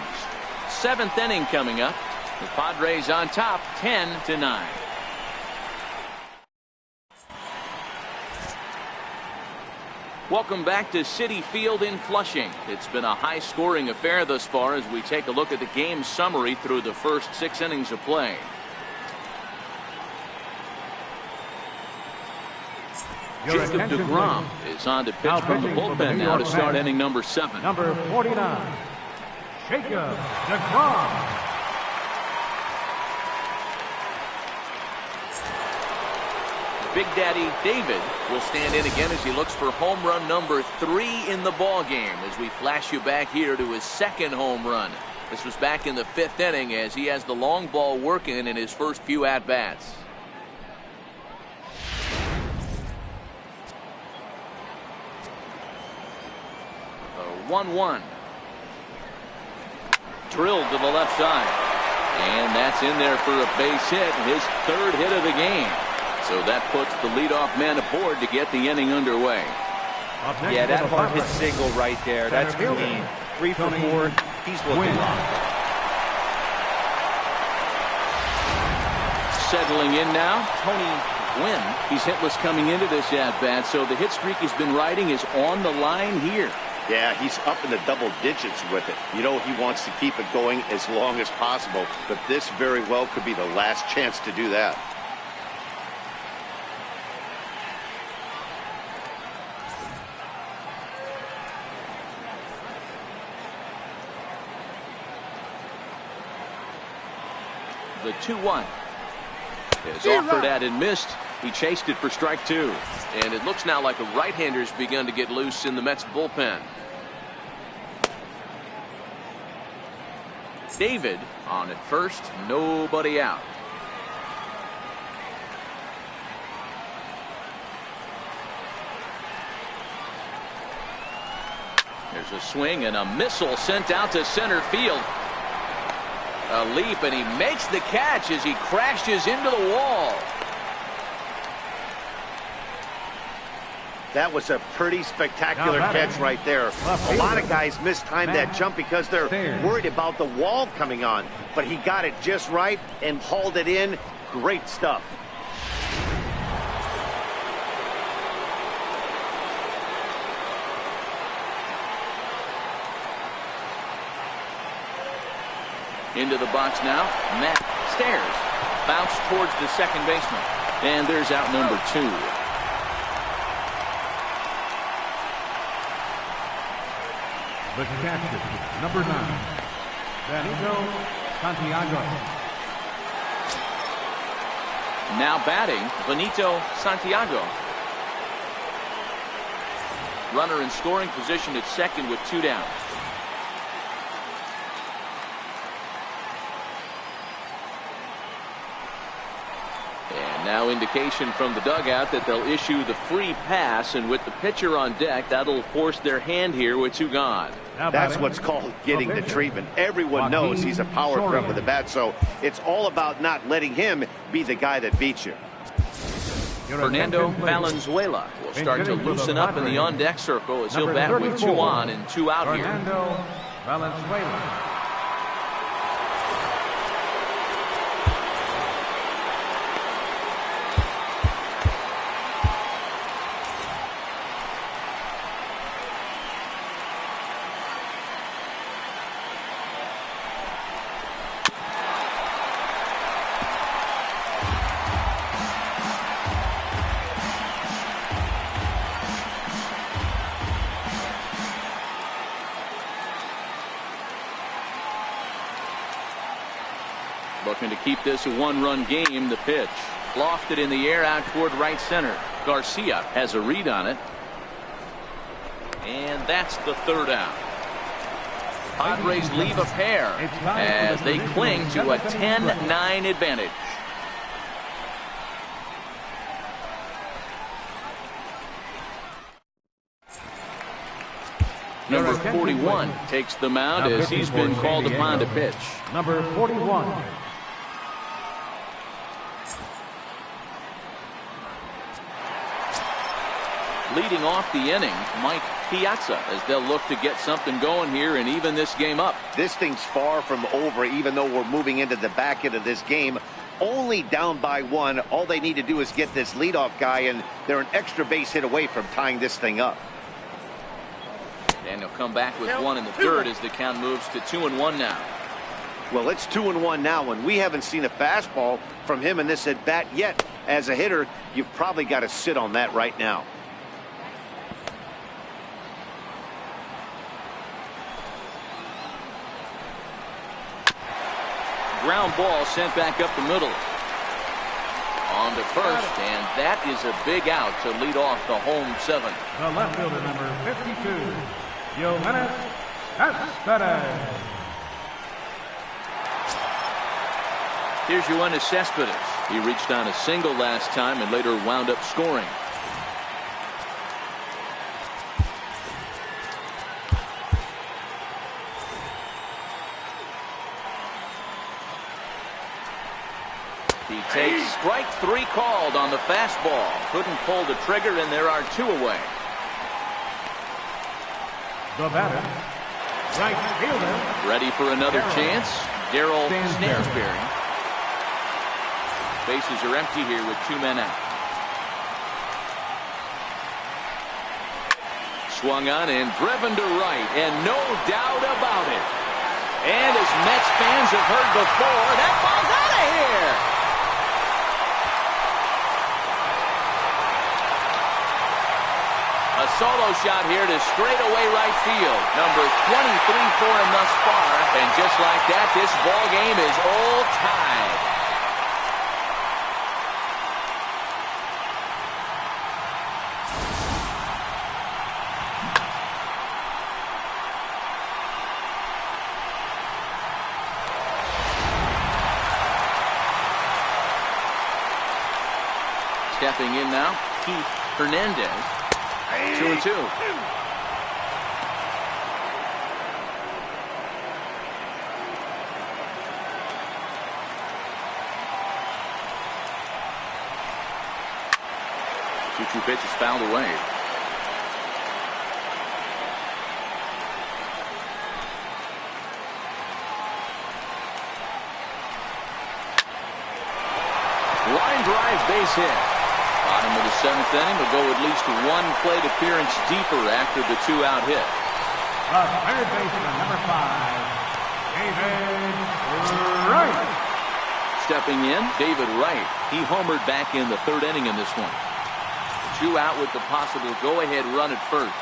7th inning coming up. The Padres on top, 10-9. Welcome back to Citi Field in Flushing. It's been a high-scoring affair thus far as we take a look at the game summary through the first 6 innings of play. Jacob deGrom is on to pitch from the bullpen now to start inning number 7. Number 49, Jacob deGrom. Big Daddy David will stand in again as he looks for home run number 3 in the ball game as we flash you back here to his second home run. This was back in the 5th inning as he has the long ball working in his first few at-bats. The 1-1. Drilled to the left side. And that's in there for a base hit, his 3rd hit of the game. So that puts the leadoff man aboard to get the inning underway. Yeah, that hard hit single right there. That's clean. 3 for 4. He's looking on. Settling in now, Tony Gwynn. He's hitless coming into this at-bat, so the hit streak he's been riding is on the line here. Yeah, he's up in the double digits with it. You know, he wants to keep it going as long as possible, but this very well could be the last chance to do that. The 2-1 is offered at and missed. He chased it for strike 2. And it looks now like a right-hander's begun to get loose in the Mets bullpen. David on at first, nobody out. There's a swing and a missile sent out to center field. A leap, and he makes the catch as he crashes into the wall. That was a pretty spectacular catch right there. A lot of guys mistime that jump because they're worried about the wall coming on. But he got it just right and hauled it in. Great stuff. Into the box now. Matt stares. Bounce towards the second baseman. And there's out number 2. The catcher, number 9, Benito Santiago. Now batting, Benito Santiago. Runner in scoring position at second with 2 down. Now indication from the dugout that they'll issue the free pass, and with the pitcher on deck, that'll force their hand here with 2 gone. That's what's called getting the treatment. Everyone knows he's a power threat with the bat, so it's all about not letting him be the guy that beats you. Fernando Valenzuela will start to loosen up in the on-deck circle as he'll bat with 2 on and 2 out here. Fernando Valenzuela. Looking to keep this a 1-run game. The pitch lofted in the air out toward right center. Garcia has a read on it. And that's the 3rd out. Padres leave a pair as they cling to a 10-9 advantage. Number 41 takes the mound as he's been called upon to pitch. Number 41. Leading off the inning, Mike Piazza, as they'll look to get something going here and even this game up. This thing's far from over, even though we're moving into the back end of this game. Only down by 1. All they need to do is get this leadoff guy, and they're an extra base hit away from tying this thing up. And they'll come back with 1 in the 3rd as the count moves to 2-1 now. Well, it's 2-1 now, and we haven't seen a fastball from him in this at bat yet. As a hitter, you've probably got to sit on that right now. Ground ball sent back up the middle. On to first, and that is a big out to lead off the home 7. The left fielder, number 52, Yoenis Cespedes. Here's Yoenis Cespedes. He reached on a single last time and later wound up scoring. He takes strike 3 called on the fastball. Couldn't pull the trigger, and there are 2 away. The batter, right fielder. Ready for another chance. Darryl Stansberry. Bases are empty here with 2 men out. Swung on and driven to right, and no doubt about it. And as Mets fans have heard before, that ball's out of here. A solo shot here to straightaway right field. Number 23 for him thus far. And just like that, this ball game is all tied. Stepping in now, Keith Hernandez. 2-2. Two pitches fouled away. Line drive, base hit. Bottom of the 7th inning will go at least 1 plate appearance deeper after the 2-out hit. The third baseman, number 5, David Wright. Stepping in, David Wright. He homered back in the 3rd inning in this one. 2 out with the possible go-ahead run at first.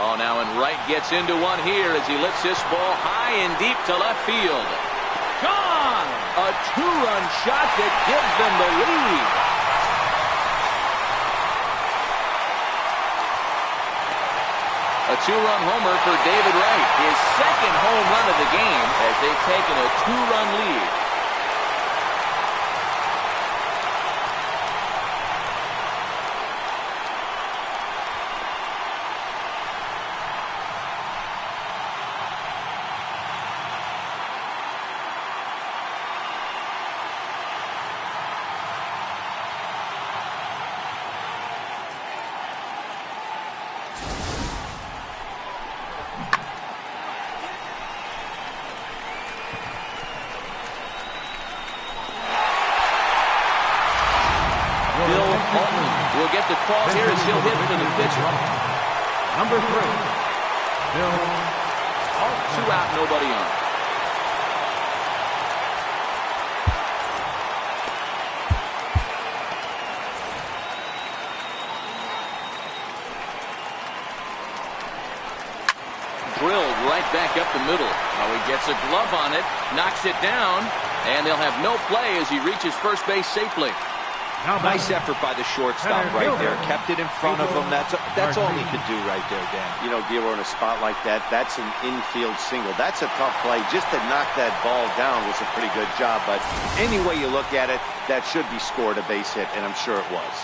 Oh, now and Wright gets into one here as he lifts this ball high and deep to left field. Gone! A 2-run shot that gives them the lead. A 2-run homer for David Wright. His 2nd home run of the game as they've taken a 2-run lead. Will get the call here as he'll hit for the pitcher. Number 3, Bill. 2 out, nobody on. Drilled right back up the middle. Now he gets a glove on it, knocks it down, and they'll have no play as he reaches first base safely. Nice effort by the shortstop right there. Kept it in front of him. That's all he could do right there, Dan. You know, Giro, in a spot like that, that's an infield single. That's a tough play. Just to knock that ball down was a pretty good job. But any way you look at it, that should be scored a base hit, and I'm sure it was.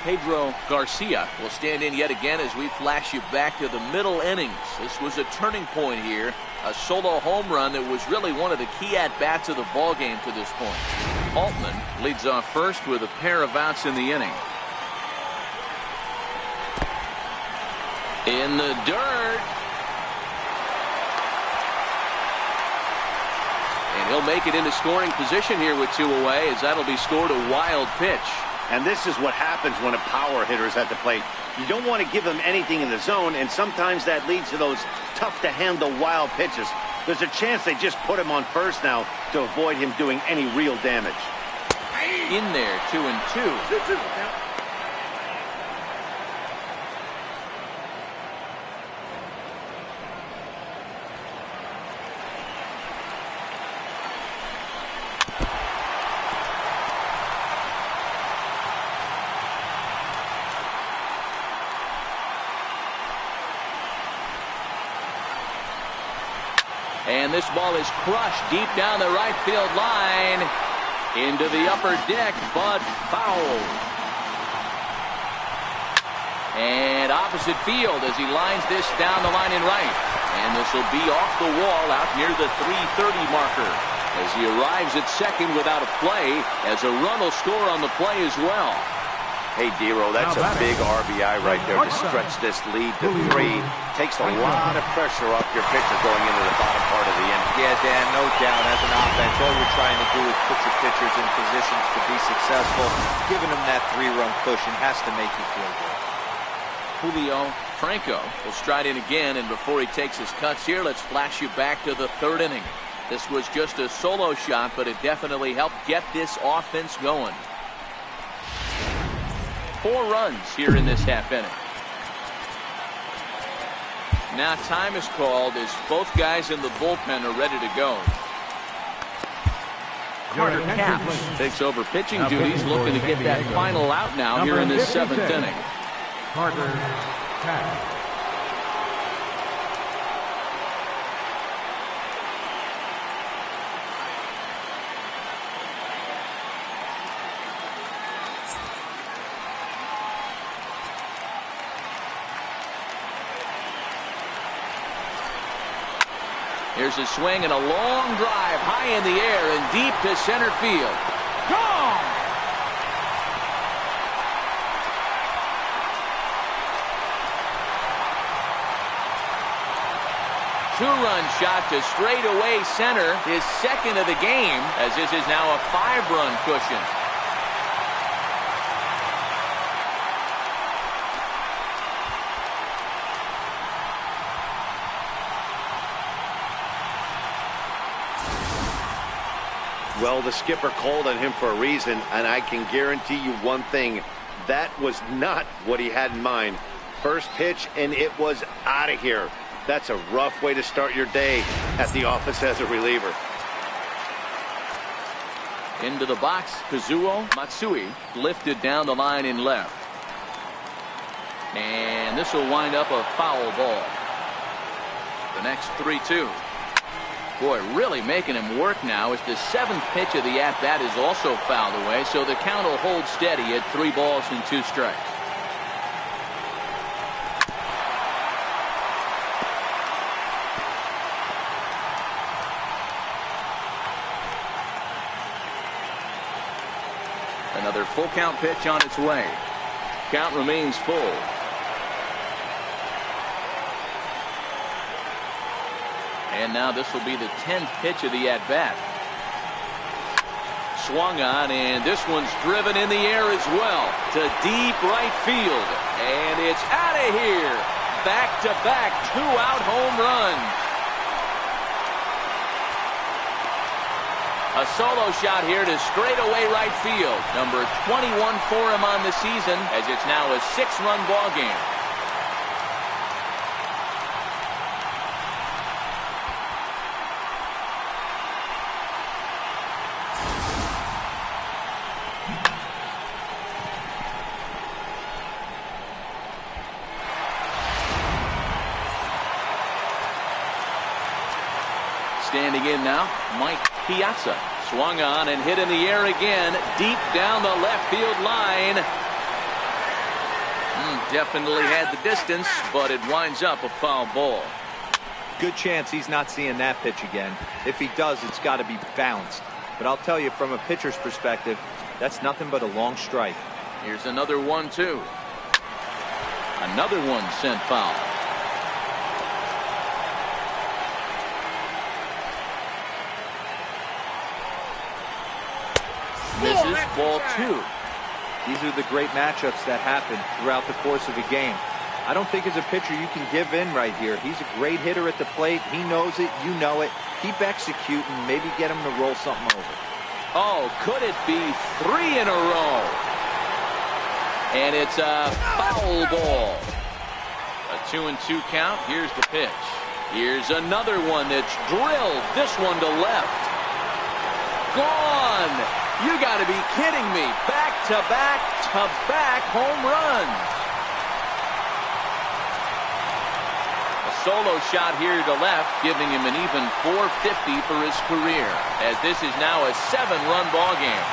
Pedro Garcia will stand in yet again as we flash you back to the middle innings. This was a turning point here. A solo home run that was really one of the key at-bats of the ballgame to this point. Altman leads off first with a pair of outs in the inning. In the dirt. And he'll make it into scoring position here with 2 away as that'll be scored a wild pitch. And this is what happens when a power hitter is at the plate. You don't want to give him anything in the zone, and sometimes that leads to those tough-to-handle wild pitches. There's a chance they just put him on first now to avoid him doing any real damage. In there, 2-2. And this ball is crushed deep down the right field line into the upper deck, but foul. And opposite field as he lines this down the line in right. And this will be off the wall out near the 330 marker as he arrives at second without a play, as a run will score on the play as well. Hey, Dero, that's a big RBI right there to stretch this lead to 3. Takes a lot of pressure off your pitcher going into the bottom part of the inning. Yeah, Dan, no doubt. As an offense, all you're trying to do is put your pitchers in positions to be successful. Giving them that 3-run cushion has to make you feel good. Julio Franco will stride in again, and before he takes his cuts here, let's flash you back to the 3rd inning. This was just a solo shot, but it definitely helped get this offense going. 4 runs here in this half inning. Now time is called as both guys in the bullpen are ready to go. Carter Capps takes over pitching duties, looking to get that final out now here in this 7th inning. Carter Capps. Here's a swing and a long drive high in the air and deep to center field. Gone! Two-run shot to straightaway center, his second of the game, as this is now a 5-run cushion. Well, the skipper called on him for a reason, and I can guarantee you one thing. That was not what he had in mind. First pitch, and it was out of here. That's a rough way to start your day at the office as a reliever. Into the box, Kazuo Matsui lifted down the line in left. And this will wind up a foul ball. The next 3-2. Boy, really making him work now as the 7th pitch of the at-bat is also fouled away, so the count will hold steady at 3 balls and 2 strikes. Another full count pitch on its way. Count remains full. And now this will be the 10th pitch of the at-bat. Swung on, and this one's driven in the air as well to deep right field. And it's out of here. Back-to-back 2-out home runs. A solo shot here to straightaway right field. Number 21 for him on the season, as it's now a 6-run ball game. Standing in now, Mike Piazza. Swung on and hit in the air again, deep down the left field line. Definitely had the distance, but it winds up a foul ball. Good chance he's not seeing that pitch again. If he does, it's got to be bounced. But I'll tell you, from a pitcher's perspective, that's nothing but a long strike. Here's another 1-2. Another one sent foul. Misses ball 2. These are the great matchups that happen throughout the course of a game. I don't think as a pitcher you can give in right here. He's a great hitter at the plate. He knows it. You know it. Keep executing. Maybe get him to roll something over. Oh, could it be 3 in a row? And it's a foul ball. A 2-2 count. Here's the pitch. Here's another one that's drilled. This one to left. Gone. You got to be kidding me. Back-to-back home runs. A solo shot here to left, giving him an even 450 for his career, as this is now a 7-run ball game.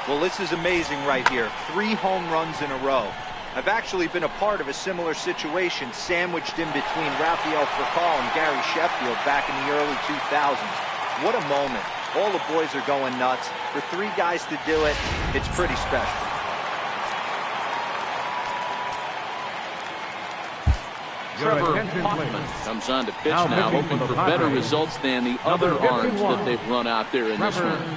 Well, this is amazing right here. 3 home runs in a row. I've actually been a part of a similar situation sandwiched in between Rafael Furcal and Gary Sheffield back in the early 2000s. What a moment. All the boys are going nuts. For 3 guys to do it, it's pretty special. Trevor Hoffman comes on to pitch now, hoping for better results than the other arms that they've run out there in this one.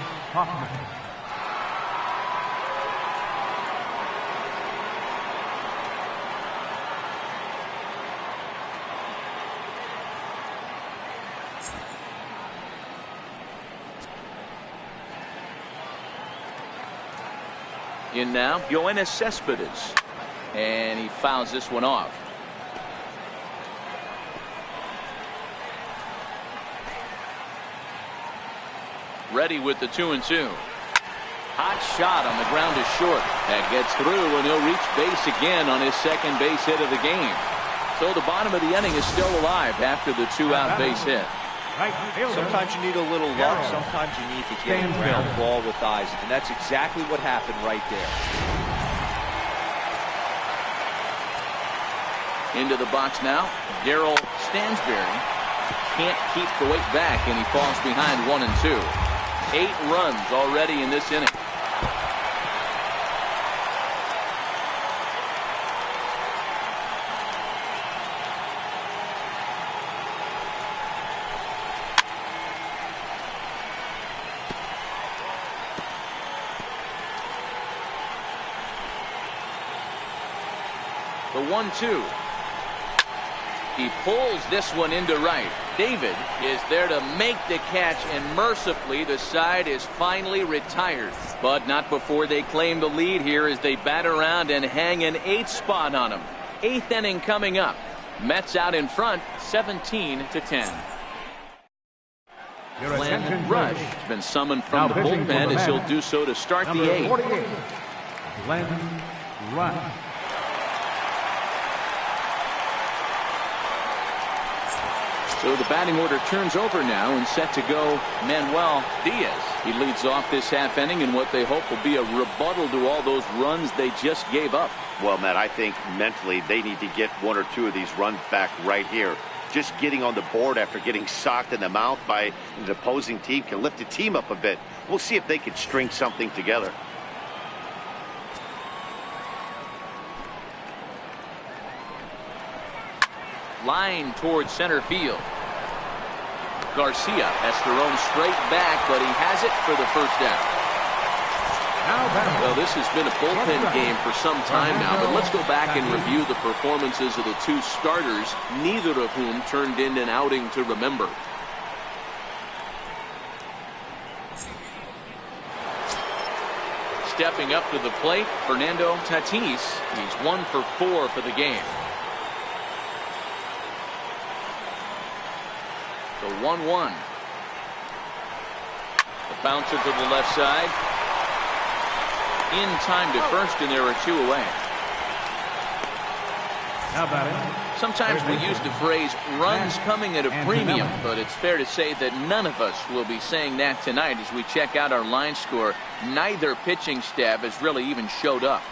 In now, Yoenis Cespedes, and he fouls this one off. Ready with the 2-2. Hot shot on the ground is short. That gets through, and he'll reach base again on his second base hit of the game. So the bottom of the inning is still alive after the 2-out base hit. Sometimes you need a little luck. Sometimes you need to get a ground ball with eyes. And that's exactly what happened right there. Into the box now. Darryl Stansberry can't keep the weight back, and he falls behind 1-2. 8 runs already in this inning. The 1-2. He pulls this one into right. David is there to make the catch, and mercifully the side is finally retired. But not before they claim the lead here as they bat around and hang an 8th spot on him. 8th inning coming up. Mets out in front, 17-10. Glenn Rush has been summoned from the bullpen as he'll do so to start the 8th. Glenn Rush. So the batting order turns over now, and set to go Manuel Diaz. He leads off this half inning in what they hope will be a rebuttal to all those runs they just gave up. Well, Matt, I think mentally they need to get 1 or 2 of these runs back right here. Just getting on the board after getting socked in the mouth by the opposing team can lift the team up a bit. We'll see if they can string something together. Line towards center field. Garcia has to roam straight back, but he has it for the first down. Well, this has been a bullpen game for some time now, but let's go back and review the performances of the 2 starters, neither of whom turned in an outing to remember. Stepping up to the plate, Fernando Tatis. He's 1 for 4 for the game. The 1-1. The bouncer to the left side. In time to first, and there are 2 away. How about it? Sometimes we use the phrase runs coming at a premium, but it's fair to say that none of us will be saying that tonight as we check out our line score. Neither pitching staff has really even showed up.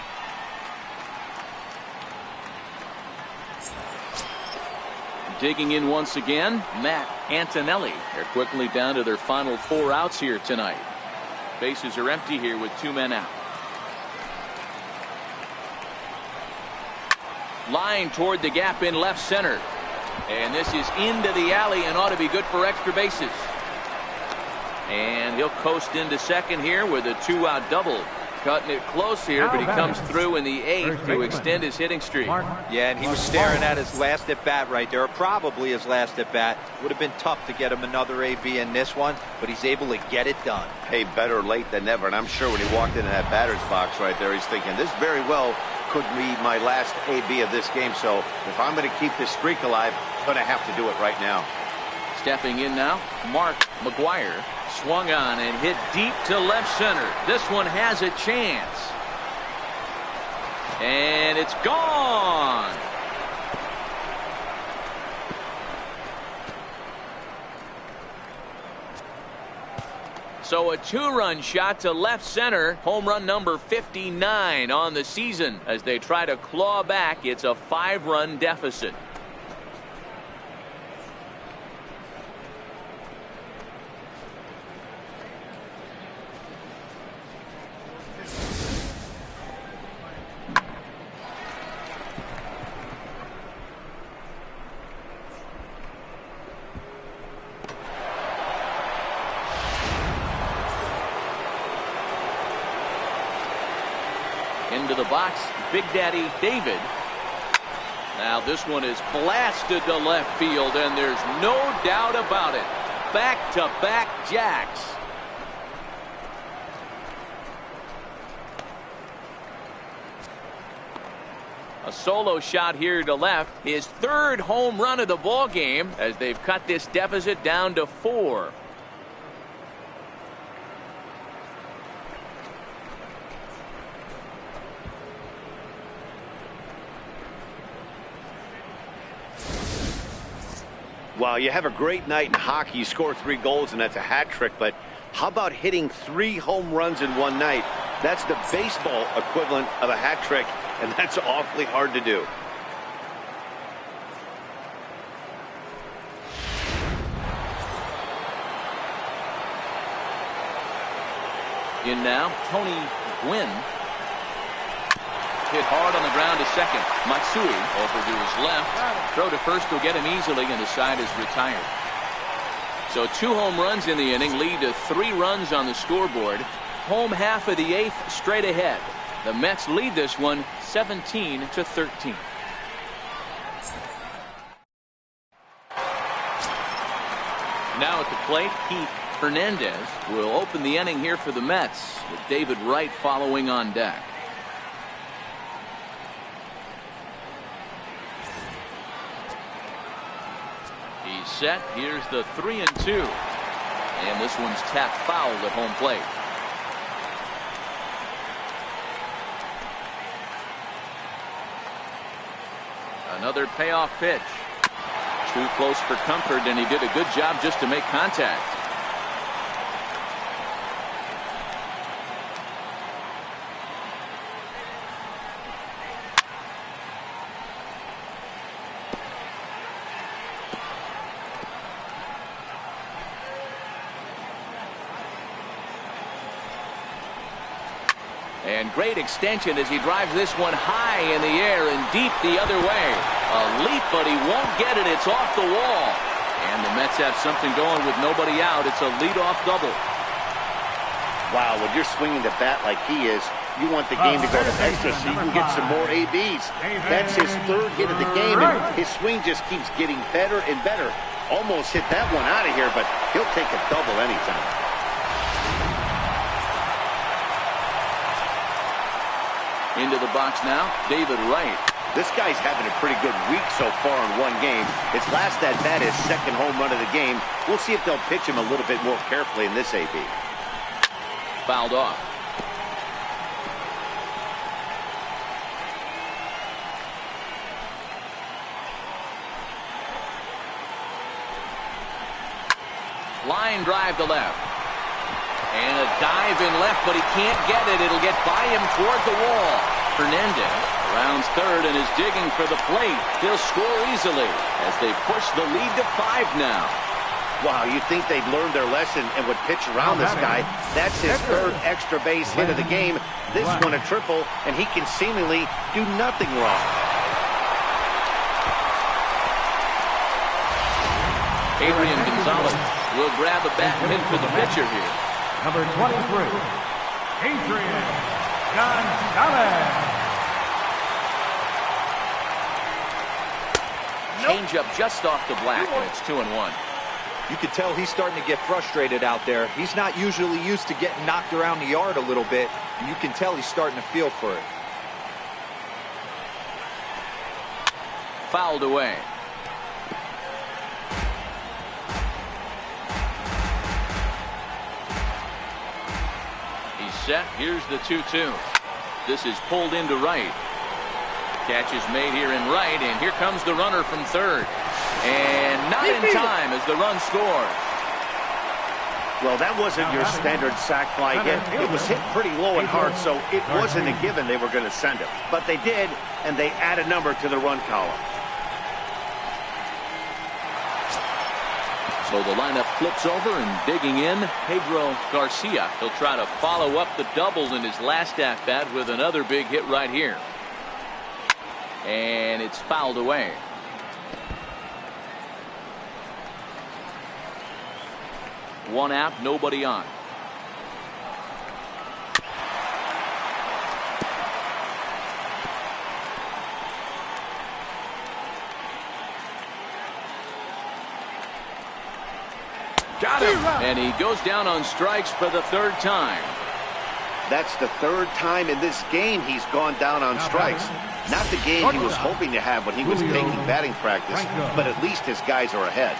Digging in once again, Matt Antonelli. They're quickly down to their final 4 outs here tonight. Bases are empty here with 2 men out. Line toward the gap in left center. And this is into the alley and ought to be good for extra bases. And he'll coast into second here with a 2-out double. Cutting it close here, but he comes through in the 8th to extend his hitting streak. Yeah, and he was staring at his last at-bat right there, or probably his last at-bat. Would have been tough to get him another AB in this one, but he's able to get it done. Hey, better late than never, and I'm sure when he walked into that batter's box right there, he's thinking, this very well could be my last AB of this game, so if I'm going to keep this streak alive, I'm going to have to do it right now. Stepping in now, Mark McGuire Swung on and hit deep to left center. This one has a chance. And it's gone. So a two-run shot to left center. Home run number 59 on the season. As they try to claw back, it's a 5-run deficit. Into the box, Big Daddy David. Now this one is blasted to left field, and there's no doubt about it. Back-to-back jacks. A solo shot here to left. His 3rd home run of the ball game as they've cut this deficit down to 4. Well, you have a great night in hockey. You score 3 goals, and that's a hat trick. But how about hitting 3 home runs in one night? That's the baseball equivalent of a hat trick, and that's awfully hard to do. In now, Tony Gwynn. Hit hard on the ground to second. Matsui over to his left. Throw to first will get him easily, and the side is retired. So 2 home runs in the inning lead to 3 runs on the scoreboard. Home half of the 8th straight ahead. The Mets lead this one 17-13. Now at the plate, Keith Hernandez will open the inning here for the Mets, with David Wright following on deck. He's set. Here's the 3-2. And this one's tapped foul at home plate. Another payoff pitch. Too close for comfort, and he did a good job just to make contact. And great extension as he drives this one high in the air and deep the other way. A leap, but he won't get it. It's off the wall. And the Mets have something going with nobody out. It's a leadoff double. Wow, when you're swinging the bat like he is, you want the game to go to extra so you can get some more ABs. That's his 3rd hit of the game, and his swing just keeps getting better and better. Almost hit that one out of here, but he'll take a double anytime. Into the box now, David Wright. This guy's having a pretty good week so far in one game. His last at bat, his 2nd home run of the game. We'll see if they'll pitch him a little bit more carefully in this AB. Fouled off. Line drive to left. And a dive in left, but he can't get it. It'll get by him toward the wall. Fernandez rounds 3rd and is digging for the plate. He'll score easily as they push the lead to 5 now. Wow, you think they'd learned their lesson and would pitch around this guy. That's his 3rd extra base hit of the game. This one a triple, and he can seemingly do nothing wrong. Adrian Gonzalez will grab a bat and hit for the pitcher here. Number 23, Adrian Gonzalez. Change up just off the black, and it's 2-1. You can tell he's starting to get frustrated out there. He's not usually used to getting knocked around the yard a little bit, and you can tell he's starting to feel for it. Fouled away. set. Here's the 2-2. This is pulled into right. Catch is made here in right, and here comes the runner from third. And not in time as the run scores. Well, that wasn't your standard sac fly hit. It was hit pretty low and hard, so it wasn't a given they were going to send it. But they did, and they add a number to the run column. So the lineup flips over, and digging in, Pedro Garcia. He'll try to follow up the double in his last at-bat with another big hit right here. And it's fouled away. One out, nobody on. Got him. And he goes down on strikes for the third time. That's the third time in this game he's gone down on strikes. Not the game he was hoping to have when he was taking batting practice, but at least his guys are ahead.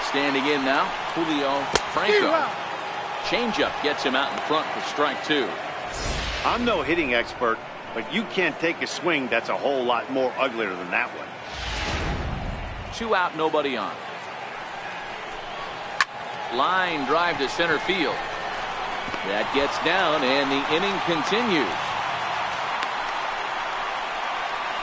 Standing in now, Julio Franco. Changeup gets him out in front for strike two. I'm no hitting expert, but you can't take a swing that's a whole lot more uglier than that one. 2 out, nobody on. Line drive to center field. That gets down, and the inning continues.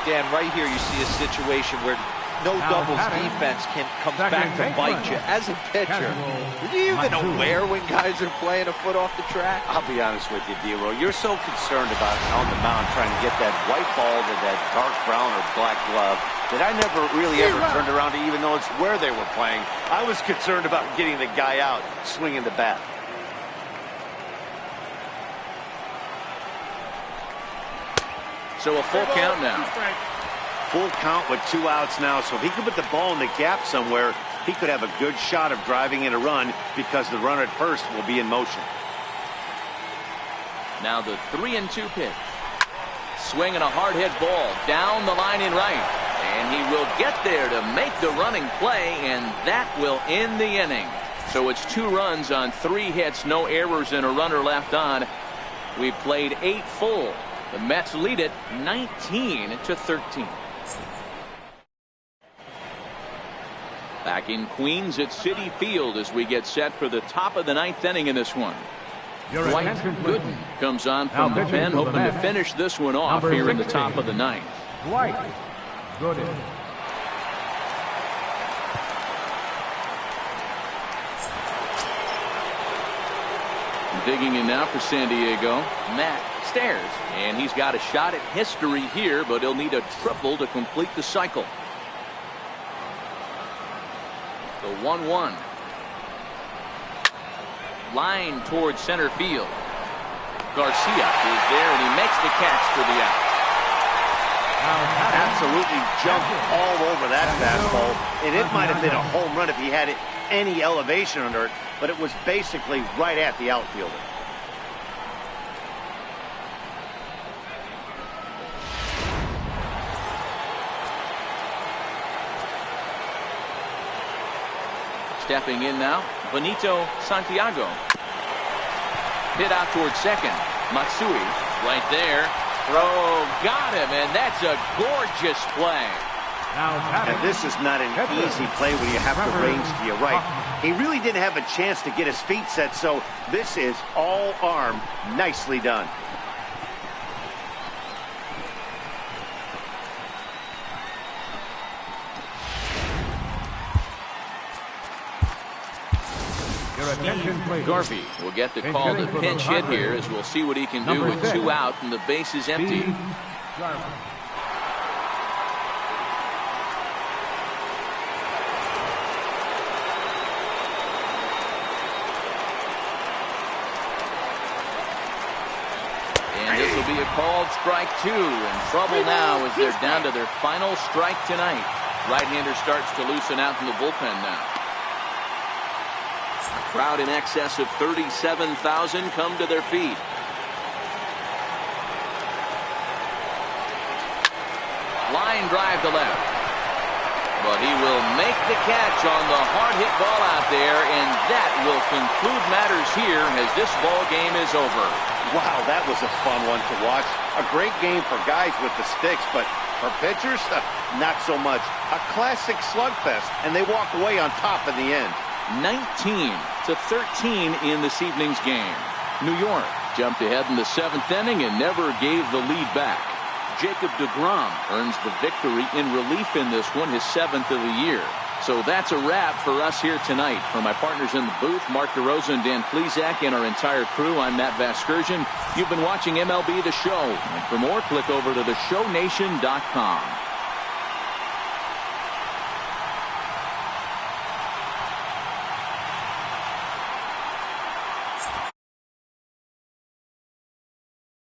Dan, right here you see a situation where no doubles defense comes back to bite you. As a pitcher, are you even aware when guys are playing a foot off the track? I'll be honest with you, D-Roll. You're so concerned about on the mound trying to get that white ball to that dark brown or black glove that I never really ever turned around to even notice where they were playing. I was concerned about getting the guy out swinging the bat. So a full count now. Full count with 2 outs now, so if he could put the ball in the gap somewhere, he could have a good shot of driving in a run because the runner at first will be in motion. Now the 3-2 pitch. Swinging a hard hit ball down the line in right. And he will get there to make the running play, and that will end the inning. So it's 2 runs on 3 hits, no errors, and a runner left on. We played 8 full. The Mets lead it 19-13. Back in Queens at Citi Field as we get set for the top of the 9th inning in this one. Dwight Gooden comes on from the pen, hoping to finish this one off here in the top of the 9th. Dwight Gooden. Digging in now for San Diego, Matt Stairs. And he's got a shot at history here, but he'll need a triple to complete the cycle. The 1-1. Line towards center field. Garcia is there, and he makes the catch for the out. Absolutely jumped all over that fastball, and it might have been a home run if he had any elevation under it, but it was basically right at the outfielder. Stepping in now, Benito Santiago. Hit out towards second. Matsui right there. Throw, got him, and that's a gorgeous play. And this is not an easy play when you have to range to your right. He really didn't have a chance to get his feet set, so this is all arm. Nicely done. Garvey will get the call to pinch hit here, as we'll see what he can do with 2 out and the base is empty. And this will be a called strike 2, and trouble now as they're down to their final strike tonight. Right-hander starts to loosen out in the bullpen now. Crowd in excess of 37,000 come to their feet. Line drive to left. But he will make the catch on the hard-hit ball out there, and that will conclude matters here as this ball game is over. Wow, that was a fun one to watch. A great game for guys with the sticks, but for pitchers, not so much. A classic slugfest, and they walk away on top in the end. 19-13 in this evening's game. New York jumped ahead in the 7th inning and never gave the lead back. Jacob deGrom earns the victory in relief in this one, his 7th of the year. So that's a wrap for us here tonight. For my partners in the booth, Mark DeRosa and Dan Plesac, and our entire crew, I'm Matt Vasgersian. You've been watching MLB The Show. And for more, click over to theshownation.com.